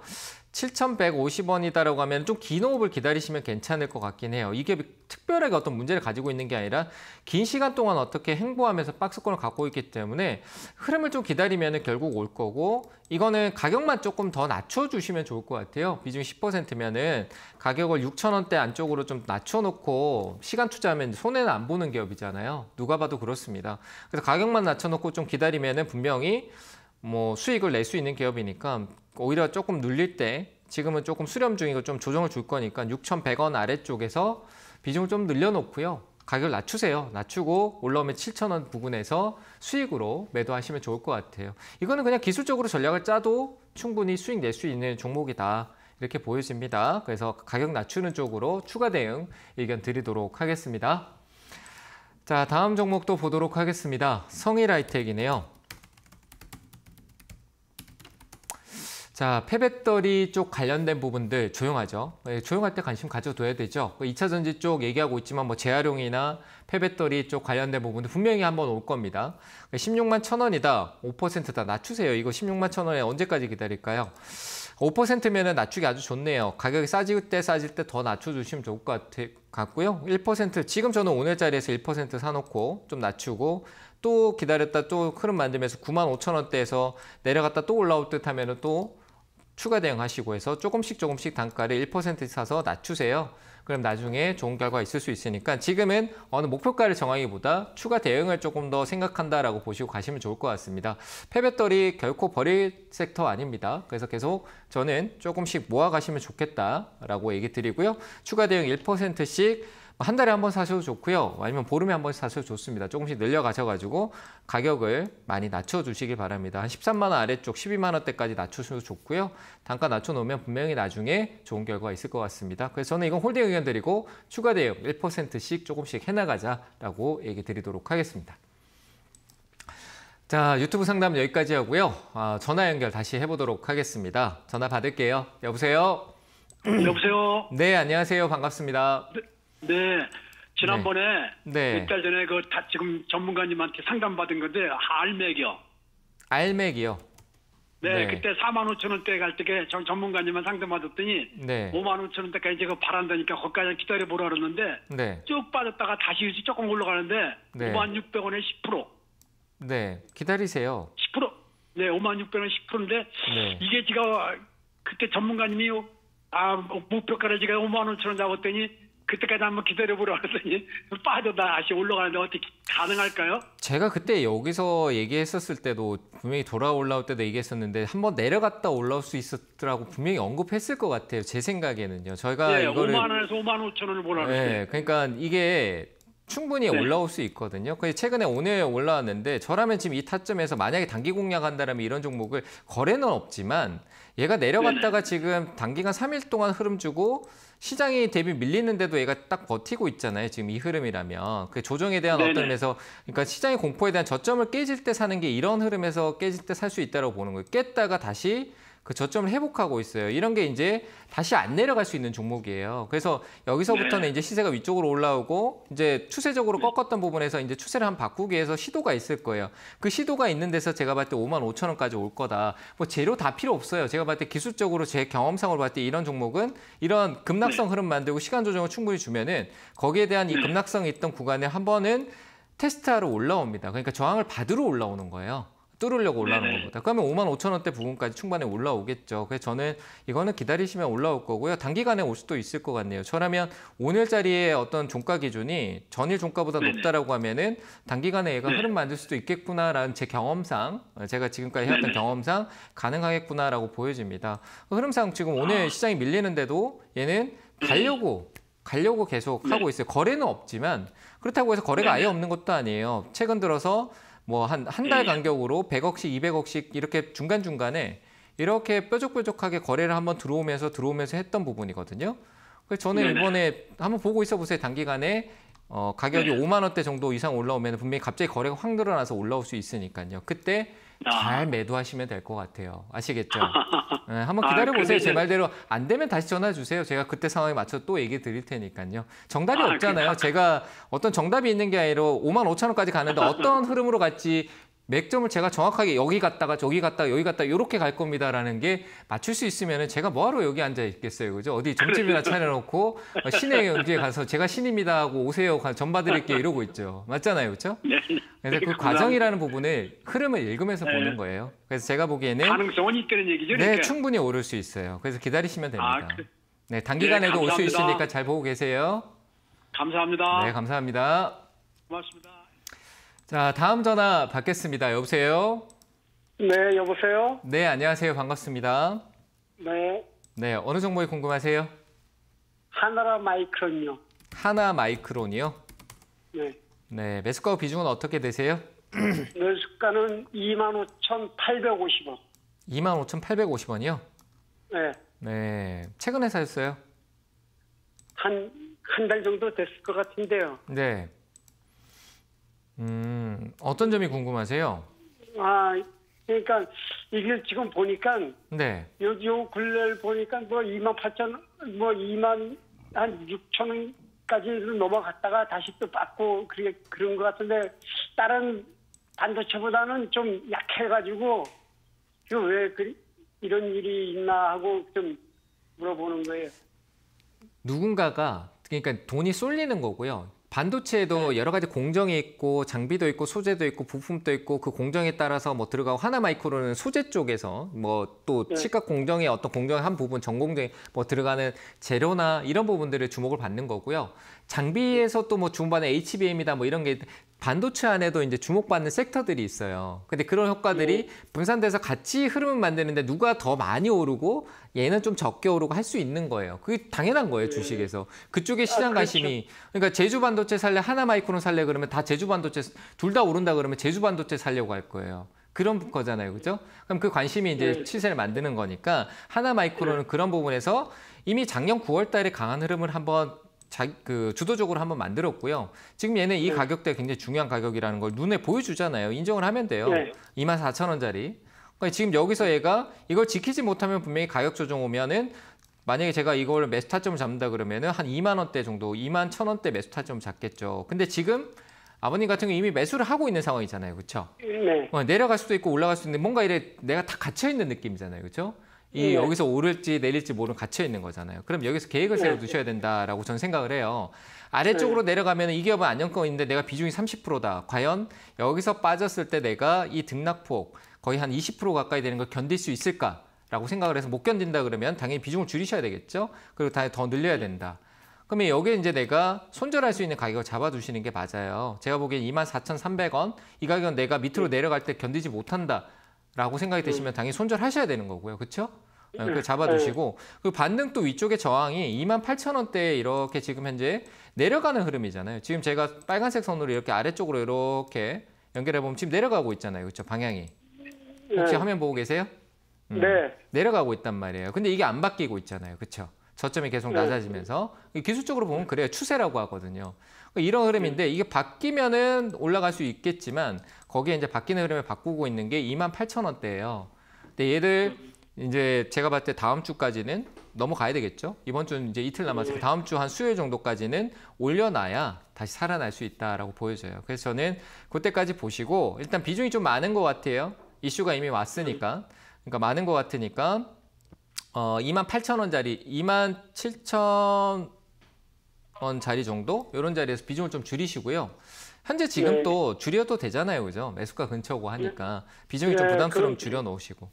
7,150원이다라고 하면 좀 긴 호흡을 기다리시면 괜찮을 것 같긴 해요. 이게 특별하게 어떤 문제를 가지고 있는 게 아니라 긴 시간 동안 어떻게 행보하면서 박스권을 갖고 있기 때문에 흐름을 좀 기다리면 결국 올 거고 이거는 가격만 조금 더 낮춰주시면 좋을 것 같아요. 비중이 10%면은 가격을 6,000원대 안쪽으로 좀 낮춰놓고 시간 투자하면 손해는 안 보는 기업이잖아요. 누가 봐도 그렇습니다. 그래서 가격만 낮춰놓고 좀 기다리면 분명히 뭐 수익을 낼 수 있는 기업이니까 오히려 조금 눌릴 때 지금은 조금 수렴 중이고 좀 조정을 줄 거니까 6,100원 아래쪽에서 비중을 좀 늘려놓고요. 가격을 낮추세요. 낮추고 올라오면 7,000원 부근에서 수익으로 매도하시면 좋을 것 같아요. 이거는 그냥 기술적으로 전략을 짜도 충분히 수익 낼 수 있는 종목이다. 이렇게 보여집니다. 그래서 가격 낮추는 쪽으로 추가 대응 의견 드리도록 하겠습니다. 자, 다음 종목도 보도록 하겠습니다. 성일하이텍이네요. 자, 폐배터리 쪽 관련된 부분들 조용하죠. 조용할 때 관심 가져둬야 되죠. 2차 전지 쪽 얘기하고 있지만 뭐 재활용이나 폐배터리 쪽 관련된 부분도 분명히 한번 올 겁니다. 16만 1,000원이다. 5%다. 낮추세요. 이거 16만 1,000원에 언제까지 기다릴까요? 5%면은 낮추기 아주 좋네요. 가격이 싸질 때 더 낮춰주시면 좋을 것 같고요. 1% 지금 저는 오늘 자리에서 1% 사놓고 좀 낮추고 또 기다렸다 또 흐름 만들면서 95,000원대에서 내려갔다 또 올라올 듯 하면은 또 추가 대응하시고 해서 조금씩 단가를 1% 사서 낮추세요. 그럼 나중에 좋은 결과가 있을 수 있으니까 지금은 어느 목표가를 정하기보다 추가 대응을 조금 더 생각한다라고 보시고 가시면 좋을 것 같습니다. 폐배터리 결코 버릴 섹터 아닙니다. 그래서 계속 저는 조금씩 모아가시면 좋겠다라고 얘기 드리고요. 추가 대응 1%씩 한 달에 한 번 사셔도 좋고요. 아니면 보름에 한 번 사셔도 좋습니다. 조금씩 늘려가셔가지고 가격을 많이 낮춰주시길 바랍니다. 한 13만 원 아래쪽 12만 원대까지 낮추셔도 좋고요. 단가 낮춰놓으면 분명히 나중에 좋은 결과가 있을 것 같습니다. 그래서 저는 이건 홀딩 의견 드리고 추가 대응 1%씩 조금씩 해나가자라고 얘기 드리도록 하겠습니다. 자, 유튜브 상담 여기까지 하고요. 전화 연결 다시 해보도록 하겠습니다. 전화 받을게요. 여보세요? 여보세요? 네, 안녕하세요. 반갑습니다. 네, 지난번에 네. 몇 달 전에 지금 전문가님한테 상담받은 건데 알맥이요. 알맥이요? 네, 그때 45,000원대 갈 때 전문가님만 상담받았더니 네. 55,000원대까지 제가 바란다니까 거기까지 기다려보라 그러는데 네. 쭉 빠졌다가 다시 조금 올라가는데 네. 56,000원에 10%. 네, 기다리세요. 10%. 네, 56,000원 10%인데 네. 이게 제가 그때 전문가님이 목표가를 제가 55,000원 잡았더니 그때까지 한번 기다려보라 그랬더니 빠져다 다시 올라가는데 어떻게 가능할까요? 제가 그때 여기서 얘기했었을 때도 분명히 올라올 때도 얘기했었는데 한번 내려갔다 올라올 수 있었더라고 분명히 언급했을 것 같아요. 제 생각에는요. 저희가 네, 이거를 5만 원에서 55,000원을 보라 그랬어요. 네, 그러니까 이게 충분히 네. 올라올 수 있거든요. 최근에 오늘 올라왔는데 저라면 지금 이 타점에서 만약에 단기 공략한다면 이런 종목을 거래는 없지만 얘가 내려갔다가 지금 단기간 3일 동안 흐름 주고 시장이 대비 밀리는데도 얘가 딱 버티고 있잖아요. 지금 이 흐름이라면. 그 조정에 대한 네네. 어떤 면에서 그러니까 시장의 공포에 대한 저점을 깨질 때 사는 게 이런 흐름에서 깨질 때 살 수 있다고 보는 거예요. 깼다가 다시 그 저점을 회복하고 있어요. 이런 게 이제 다시 안 내려갈 수 있는 종목이에요. 그래서 여기서부터는 네. 이제 시세가 위쪽으로 올라오고 이제 추세적으로 꺾었던 부분에서 이제 추세를 한번 바꾸기 위해서 시도가 있을 거예요. 그 시도가 있는 데서 제가 봤을 때 55,000원까지 올 거다. 뭐 재료 다 필요 없어요. 제가 봤을 때 기술적으로 제 경험상으로 봤을 때 이런 종목은 이런 급락성 흐름 만들고 시간 조정을 충분히 주면은 거기에 대한 이 급락성이 있던 구간에 한 번은 테스트하러 올라옵니다. 그러니까 저항을 받으러 올라오는 거예요. 뚫으려고 올라오는 네네. 것보다. 그러면 55,000원대 부분까지 충분히 올라오겠죠. 그래서 저는 이거는 기다리시면 올라올 거고요. 단기간에 올 수도 있을 것 같네요. 저라면 오늘 자리에 어떤 종가 기준이 전일 종가보다 네네. 높다라고 하면은 단기간에 얘가 네. 흐름 만들 수도 있겠구나라는 제 경험상, 제가 지금까지 해왔던 네네. 경험상 가능하겠구나라고 보여집니다. 흐름상 지금 오늘 시장이 밀리는데도 얘는 가려고 계속 하고 있어요. 거래는 없지만 그렇다고 해서 거래가 아예 없는 것도 아니에요. 최근 들어서 뭐 한 달 간격으로 100억씩, 200억씩 이렇게 중간중간에 이렇게 뾰족뾰족하게 거래를 한번 들어오면서 했던 부분이거든요. 그래서 저는 네네. 이번에 한번 보고 있어 보세요. 단기간에 가격이 네. 5만 원대 정도 이상 올라오면 분명히 갑자기 거래가 확 늘어나서 올라올 수 있으니까요. 그때 잘 매도하시면 될 것 같아요. 아시겠죠? 네, 한번 기다려보세요. 근데 제 말대로 안 되면 다시 전화 주세요. 제가 그때 상황에 맞춰 또 얘기 드릴 테니까요. 정답이 없잖아요. 제가 어떤 정답이 있는 게 아니라 55,000원까지 가는데 어떤 흐름으로 갈지 맥점을 제가 정확하게 여기 갔다가 저기 갔다가 여기 갔다가 이렇게 갈 겁니다라는 게 맞출 수 있으면 제가 뭐하러 여기 앉아 있겠어요. 그죠? 어디 점집이나 차려놓고 신의 경지에 가서 제가 신입니다 하고 오세요. 전 봐드릴게요. 이러고 있죠. 맞잖아요. 그렇죠? 네. 그래서 그 감사합니다. 과정이라는 부분을 흐름을 읽으면서 네. 보는 거예요. 그래서 제가 보기에는 가능성은 있다는 얘기죠. 네, 그러니까. 충분히 오를 수 있어요. 그래서 기다리시면 됩니다. 그래. 네, 단기간에도 네, 올 수 감사합니다. 있으니까 잘 보고 계세요. 감사합니다. 네, 감사합니다. 고맙습니다. 자, 다음 전화 받겠습니다. 여보세요? 네, 여보세요? 네, 안녕하세요. 반갑습니다. 네, 네, 어느 종목이 궁금하세요? 하나라 마이크론요. 하나 마이크론이요? 네, 네, 매수가 비중은 어떻게 되세요? 매수가는 25,850원. 25,850원이요? 네, 네, 최근에 사셨어요? 한 달 정도 됐을 것 같은데요. 네. 어떤 점이 궁금하세요? 그러니까 이게 지금 보니까 네. 요 근래를 보니까 뭐 28,000원, 뭐 2만 한 6,000원까지 넘어갔다가 다시 또 받고 그런 것 같은데 다른 반도체보다는 좀 약해가지고 왜 이런 일이 있나 하고 좀 물어보는 거예요. 누군가가 그러니까 돈이 쏠리는 거고요. 반도체에도 여러 가지 공정이 있고 장비도 있고 소재도 있고 부품도 있고 그 공정에 따라서 뭐 들어가고 하나 마이크로는 소재 쪽에서 뭐 또 시각 공정의 어떤 공정의 한 부분 전공정에 뭐 들어가는 재료나 이런 부분들을 주목을 받는 거고요. 장비에서 또 뭐 주목받는 HBM이다 뭐 이런 게 반도체 안에도 이제 주목받는 섹터들이 있어요. 근데 그런 효과들이 분산돼서 같이 흐름을 만드는데 누가 더 많이 오르고 얘는 좀 적게 오르고 할 수 있는 거예요. 그게 당연한 거예요, 주식에서. 그쪽에 시장 관심이. 그러니까 제주 반도체 살래, 하나 마이크론 살래 그러면 다 제주 반도체 둘 다 오른다 그러면 제주 반도체 살려고 할 거예요. 그런 거잖아요. 그죠? 그럼 그 관심이 이제 시세를 만드는 거니까 하나 마이크론은 그런 부분에서 이미 작년 9월 달에 강한 흐름을 한번 주도적으로 한번 만들었고요. 지금 얘는 이 가격대가 굉장히 중요한 가격이라는 걸 눈에 보여주잖아요. 인정을 하면 돼요. 24,000원짜리. 그러니까 지금 여기서 얘가 이걸 지키지 못하면 분명히 가격 조정 오면은 만약에 제가 이걸 매수 타점을 잡는다 그러면은 한 2만 원대 정도, 2만 1,000원대 매수 타점을 잡겠죠. 근데 지금 아버님 같은 경우 이미 매수를 하고 있는 상황이잖아요. 그렇죠? 네. 내려갈 수도 있고 올라갈 수도 있는데 뭔가 이래 내가 다 갇혀 있는 느낌이잖아요. 그렇죠? 여기서 오를지 내릴지 모르는 갇혀 있는 거잖아요. 그럼 여기서 계획을 세워 두셔야 된다라고 저는 생각을 해요. 아래쪽으로 내려가면 이 기업은 안정권인데 내가 비중이 30%다. 과연 여기서 빠졌을 때 내가 이 등락폭 거의 한 20% 가까이 되는 걸 견딜 수 있을까라고 생각을 해서 못 견딘다 그러면 당연히 비중을 줄이셔야 되겠죠. 그리고 더 늘려야 된다. 그러면 여기에 이제 내가 손절할 수 있는 가격을 잡아두시는 게 맞아요. 제가 보기엔 24,300원 이 가격은 내가 밑으로 내려갈 때 견디지 못한다라고 생각이 되시면 당연히 손절하셔야 되는 거고요. 그렇죠? 그 잡아두시고 그 반등 또 위쪽에 저항이 28,000원대에 이렇게 지금 현재 내려가는 흐름이잖아요. 지금 제가 빨간색 선으로 이렇게 아래쪽으로 이렇게 연결해 보면 지금 내려가고 있잖아요. 그렇죠? 방향이. 혹시 화면 보고 계세요? 네. 내려가고 있단 말이에요. 근데 이게 안 바뀌고 있잖아요. 그렇죠? 저점이 계속 낮아지면서 기술적으로 보면 그래요. 추세라고 하거든요. 이런 흐름인데 이게 바뀌면은 올라갈 수 있겠지만 거기에 이제 바뀌는 흐름을 바꾸고 있는 게 28,000원대예요. 근데 얘들 이제 제가 봤을 때 다음 주까지는 넘어가야 되겠죠. 이번 주는 이제 이틀 남았으니까 다음 주 한 수요일 정도까지는 올려놔야 다시 살아날 수 있다라고 보여져요. 그래서 저는 그때까지 보시고 일단 비중이 좀 많은 것 같아요. 이슈가 이미 왔으니까. 그러니까 많은 것 같으니까 28,000원짜리 27,000원짜리 정도 이런 자리에서 비중을 좀 줄이시고요. 현재 지금 또 줄여도 되잖아요, 그죠? 매수가 근처고 하니까 비중이 좀 부담스러우면 줄여 놓으시고.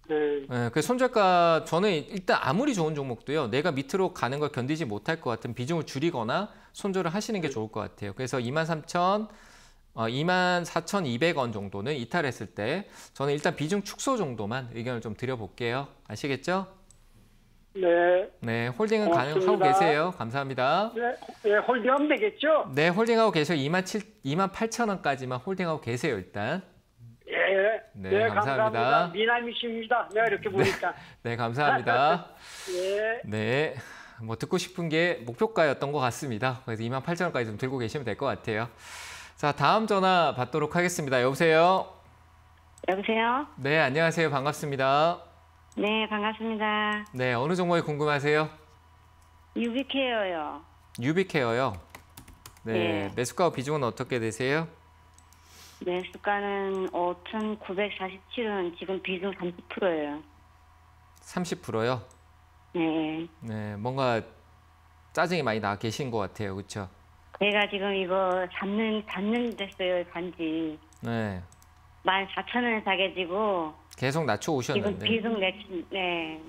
네, 그 손절가 저는 일단 아무리 좋은 종목도요, 내가 밑으로 가는 걸 견디지 못할 것 같은 비중을 줄이거나 손절을 하시는 게 좋을 것 같아요. 그래서 24,200원 정도는 이탈했을 때 저는 일단 비중 축소 정도만 의견을 좀 드려볼게요. 아시겠죠? 네. 네, 홀딩은 가능하고 계세요. 감사합니다. 네, 네, 홀딩하면 되겠죠? 네, 홀딩하고 계세요. 28,000원까지만 홀딩하고 계세요, 일단. 예. 네, 감사합니다. 미남이십니다. 내가 이렇게 보니까. 네, 감사합니다. 예. 네, 뭐 듣고 싶은 게 목표가였던 것 같습니다. 그래서 28,000원까지 좀 들고 계시면 될 것 같아요. 자, 다음 전화 받도록 하겠습니다. 여보세요? 여보세요? 네, 안녕하세요. 반갑습니다. 네, 반갑습니다. 네, 어느 종목이 궁금하세요? 유비케어요. 유비케어요. 네, 네. 매수가 비중은 어떻게 되세요? 매수가는 5,947원, 지금 비중 30%예요. 30%요? 네. 네, 뭔가 짜증이 많이 나 계신 것 같아요. 그렇죠? 제가 지금 이거 잡는 됐어요, 단지. 네. 14,000원에 사게 지고 계속 낮춰 지금 오셨는데. 비중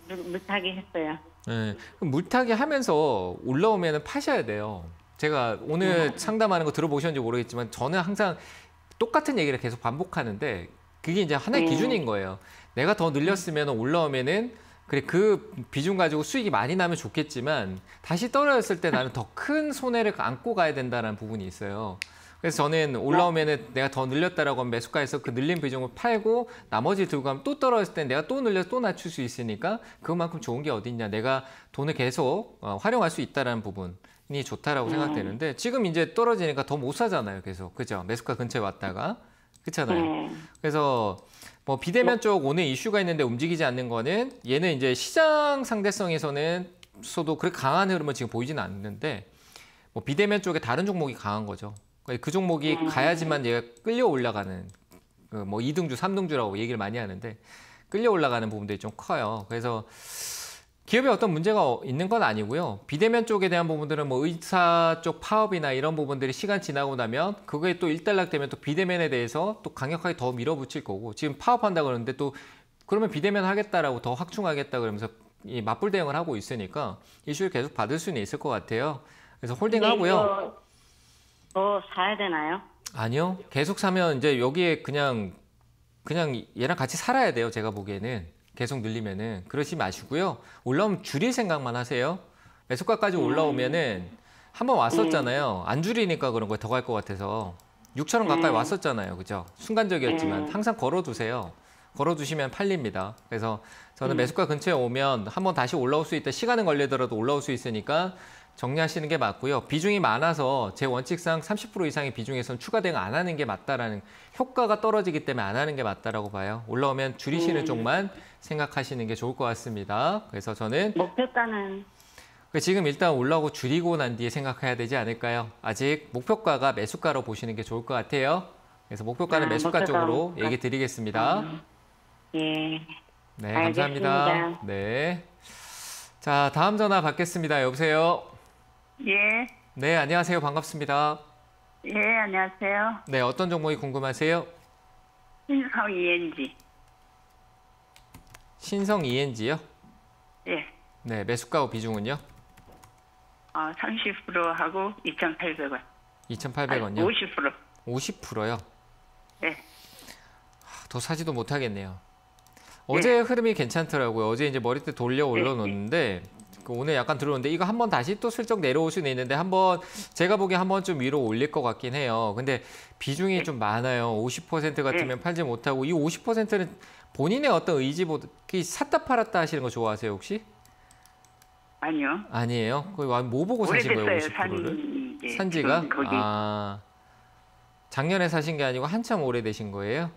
물타기 했어요. 네. 그럼 물타기 하면서 올라오면 파셔야 돼요. 제가 오늘 상담하는 거 들어보셨는지 모르겠지만 저는 항상 똑같은 얘기를 계속 반복하는데 그게 이제 하나의 기준인 거예요. 내가 더 늘렸으면 올라오면은 그래 그 비중 가지고 수익이 많이 나면 좋겠지만 다시 떨어졌을 때 나는 더 큰 손해를 안고 가야 된다는 부분이 있어요. 그래서 저는 올라오면은 내가 더 늘렸다라고 하면 매수가에서 그 늘린 비중을 팔고 나머지 들고 가면 또 떨어졌을 때 내가 또 늘려서 또 낮출 수 있으니까 그것만큼 좋은 게 어디 있냐. 내가 돈을 계속 활용할 수 있다는 부분이 좋다라고 생각되는데 지금 이제 떨어지니까 더 못 사잖아요. 계속. 그죠? 매수가 근처에 왔다가. 그렇잖아요. 그래서 뭐 비대면 쪽 오늘 이슈가 있는데 움직이지 않는 거는 얘는 이제 시장 상대성에서는 서도 그렇게 강한 흐름은 지금 보이지는 않는데 뭐 비대면 쪽에 다른 종목이 강한 거죠. 그 종목이 가야지만 얘가 끌려 올라가는 뭐 2등주, 3등주라고 얘기를 많이 하는데 끌려 올라가는 부분들이 좀 커요. 그래서 기업에 어떤 문제가 있는 건 아니고요. 비대면 쪽에 대한 부분들은 뭐 의사 쪽 파업이나 이런 부분들이 시간 지나고 나면 그거에 또 일단락되면 또 비대면에 대해서 또 강력하게 더 밀어붙일 거고 지금 파업한다 그러는데 또 그러면 비대면 하겠다라고 더 확충하겠다 그러면서 이 맞불 대응을 하고 있으니까 이슈를 계속 받을 수는 있을 것 같아요. 그래서 홀딩하고요. 더 사야 되나요? 아니요. 계속 사면 이제 여기에 그냥 얘랑 같이 살아야 돼요. 제가 보기에는. 계속 늘리면은 그러지 마시고요. 올라오면 줄일 생각만 하세요. 매수가까지 올라오면은 한번 왔었잖아요. 안 줄이니까 그런 거에 더 갈 것 같아서 6,000원 가까이 왔었잖아요. 그죠? 순간적이었지만 항상 걸어두세요. 걸어두시면 팔립니다. 그래서 저는 매수가 근처에 오면 한번 다시 올라올 수 있다. 시간은 걸리더라도 올라올 수 있으니까 정리하시는 게 맞고요. 비중이 많아서 제 원칙상 30% 이상의 비중에서는 추가 대응 안 하는 게 맞다라는 효과가 떨어지기 때문에 안 하는 게 맞다라고 봐요. 올라오면 줄이시는 쪽만 생각하시는 게 좋을 것 같습니다. 그래서 저는 목표가는 지금 일단 올라오고 줄이고 난 뒤에 생각해야 되지 않을까요? 아직 목표가가 매수가로 보시는 게 좋을 것 같아요. 그래서 목표가는 매수가 쪽으로 얘기 드리겠습니다. 예. 네, 감사합니다. 알겠습니다. 네. 자, 다음 전화 받겠습니다. 여보세요? 예. 네, 안녕하세요. 반갑습니다. 예, 안녕하세요. 네, 어떤 종목이 궁금하세요? 신성 ENG. 신성 ENG요? 예. 네, 매수가와 비중은요? 30%하고 2,800원. 2,800원요? 50%. 50%요? 예. 더 사지도 못하겠네요. 어제 흐름이 괜찮더라고요. 어제 이제 머리띠 돌려 올려놓는데 오늘 약간 들어오는데 이거 한번 다시 또 슬쩍 내려올 수는 있는데 한번 제가 보기에 한 번쯤 위로 올릴 것 같긴 해요. 근데 비중이 좀 많아요. 50% 같으면 팔지 못하고 이 50%는 본인의 어떤 의지보다 샀다 팔았다 하시는 거 좋아하세요 혹시? 아니요. 아니에요? 뭐 보고 사신 거예요? 오래됐어요. 50%를? 산지가? 거기. 아, 작년에 사신 게 아니고 한참 오래되신 거예요?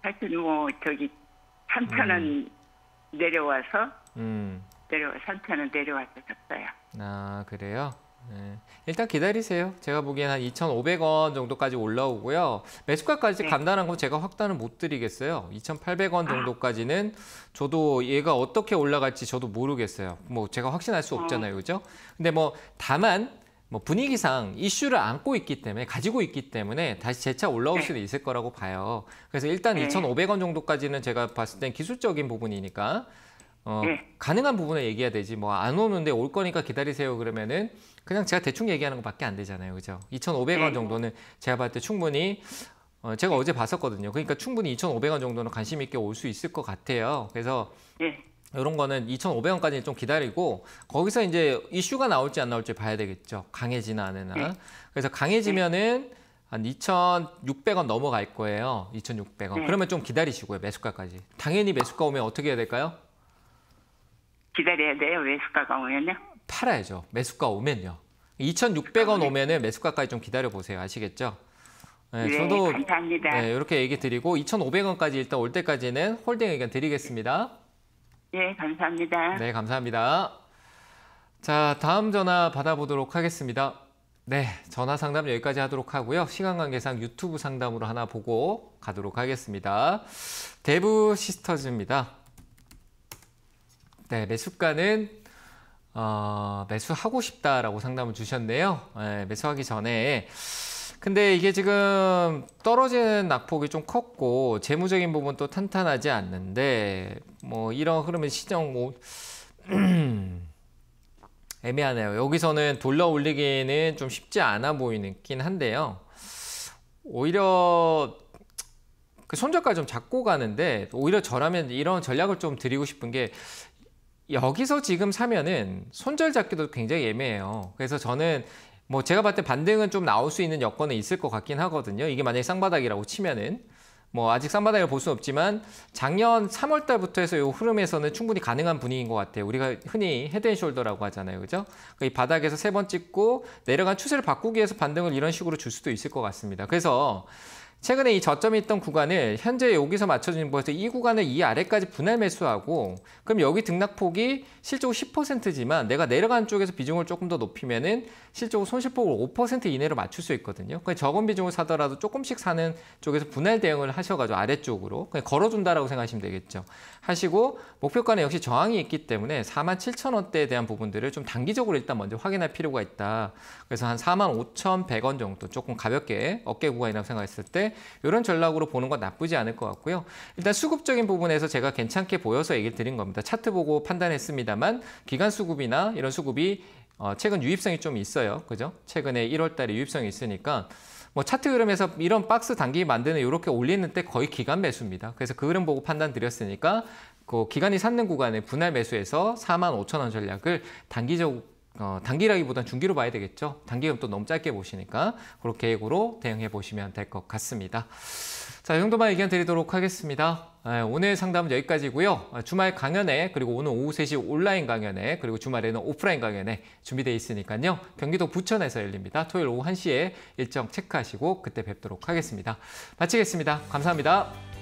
하여튼 뭐 저기 3,000원 내려와서 3,000원 내려와서 샀어요. 아, 그래요? 네. 일단 기다리세요. 제가 보기엔 한 2,500원 정도까지 올라오고요. 매수가까지 간다는 건 제가 확단을 못 드리겠어요. 2,800원 정도까지는 저도 얘가 어떻게 올라갈지 저도 모르겠어요. 뭐 제가 확신할 수 없잖아요. 그죠? 근데 뭐 다만 뭐 분위기상 이슈를 안고 있기 때문에 가지고 있기 때문에 다시 재차 올라올 수도 있을 거라고 봐요. 그래서 일단 2,500원 정도까지는 제가 봤을 땐 기술적인 부분이니까 가능한 부분을 얘기해야 되지 뭐 안 오는데 올 거니까 기다리세요 그러면은 그냥 제가 대충 얘기하는 것밖에 안 되잖아요. 그죠? 2,500원 정도는 제가 봤을 때 충분히 제가 어제 봤었거든요. 그러니까 충분히 2,500원 정도는 관심 있게 올 수 있을 것 같아요. 그래서 이런 거는 2,500원까지 좀 기다리고 거기서 이제 이슈가 나올지 안 나올지 봐야 되겠죠. 강해지나 안 하나. 그래서 강해지면은 한 2,600원 넘어갈 거예요. 2,600원. 그러면 좀 기다리시고요. 매수가까지. 당연히 매수가 오면 어떻게 해야 될까요? 기다려야 돼요. 매수가가 오면요? 팔아야죠. 매수가 오면요. 2,600원 오면은 매수가까지 좀 기다려 보세요. 아시겠죠? 네, 저도 감사합니다. 네, 이렇게 얘기 드리고 2,500원까지 일단 올 때까지는 홀딩 의견 드리겠습니다. 예, 감사합니다. 네, 감사합니다. 자, 다음 전화 받아보도록 하겠습니다. 네, 전화 상담 여기까지 하도록 하고요. 시간 관계상 유튜브 상담으로 하나 보고 가도록 하겠습니다. 대부 시스터즈입니다. 네, 매수가는 매수하고 싶다라고 상담을 주셨네요. 네, 매수하기 전에. 근데 이게 지금 떨어지는 낙폭이 좀 컸고 재무적인 부분도 탄탄하지 않는데 뭐 이런 흐름은 시정 뭐 애매하네요. 여기서는 돌려 올리기는 좀 쉽지 않아 보이긴 한데요. 오히려 그 손절가를 좀 잡고 가는데 오히려 저라면 이런 전략을 좀 드리고 싶은 게 여기서 지금 사면은 손절 잡기도 굉장히 애매해요. 그래서 저는 뭐 제가 봤을 때 반등은 좀 나올 수 있는 여건은 있을 것 같긴 하거든요. 이게 만약에 쌍바닥이라고 치면은 뭐 아직 쌍바닥을 볼 수는 없지만 작년 3월 달부터 해서 이 흐름에서는 충분히 가능한 분위기인 것 같아요. 우리가 흔히 헤드앤숄더라고 하잖아요. 그죠? 이 바닥에서 3번 찍고 내려간 추세를 바꾸기 위해서 반등을 이런 식으로 줄 수도 있을 것 같습니다. 그래서 최근에 이 저점이 있던 구간을 현재 여기서 맞춰진 거에서 이 구간을 이 아래까지 분할 매수하고 그럼 여기 등락폭이 실적으로 10%지만 내가 내려가는 쪽에서 비중을 조금 더 높이면은 실적으로 손실폭을 5% 이내로 맞출 수 있거든요. 그러니까 적은 비중을 사더라도 조금씩 사는 쪽에서 분할 대응을 하셔가지고 아래쪽으로 그냥 걸어준다라고 생각하시면 되겠죠. 하시고 목표가는 역시 저항이 있기 때문에 47,000원대에 대한 부분들을 좀 단기적으로 일단 먼저 확인할 필요가 있다. 그래서 한 45,100원 정도 조금 가볍게 어깨 구간이라고 생각했을 때 이런 전략으로 보는 건 나쁘지 않을 것 같고요. 일단 수급적인 부분에서 제가 괜찮게 보여서 얘기를 드린 겁니다. 차트 보고 판단했습니다만 기간 수급이나 이런 수급이 최근 유입성이 좀 있어요. 그죠? 최근에 1월 달에 유입성이 있으니까 뭐 차트 흐름에서 이런 박스 단기 만드는 이렇게 올리는 때 거의 기간 매수입니다. 그래서 그 흐름 보고 판단 드렸으니까 그 기간이 샀는 구간에 분할 매수해서 45,000원 전략을 단기라기보단 중기로 봐야 되겠죠. 단기는 또 너무 짧게 보시니까 그렇게 계획으로 대응해 보시면 될 것 같습니다. 자, 이 정도만 의견 드리도록 하겠습니다. 오늘 상담은 여기까지고요. 주말 강연회 그리고 오늘 오후 3시 온라인 강연회 그리고 주말에는 오프라인 강연회 준비되어 있으니까요. 경기도 부천에서 열립니다. 토요일 오후 1시에 일정 체크하시고 그때 뵙도록 하겠습니다. 마치겠습니다. 감사합니다.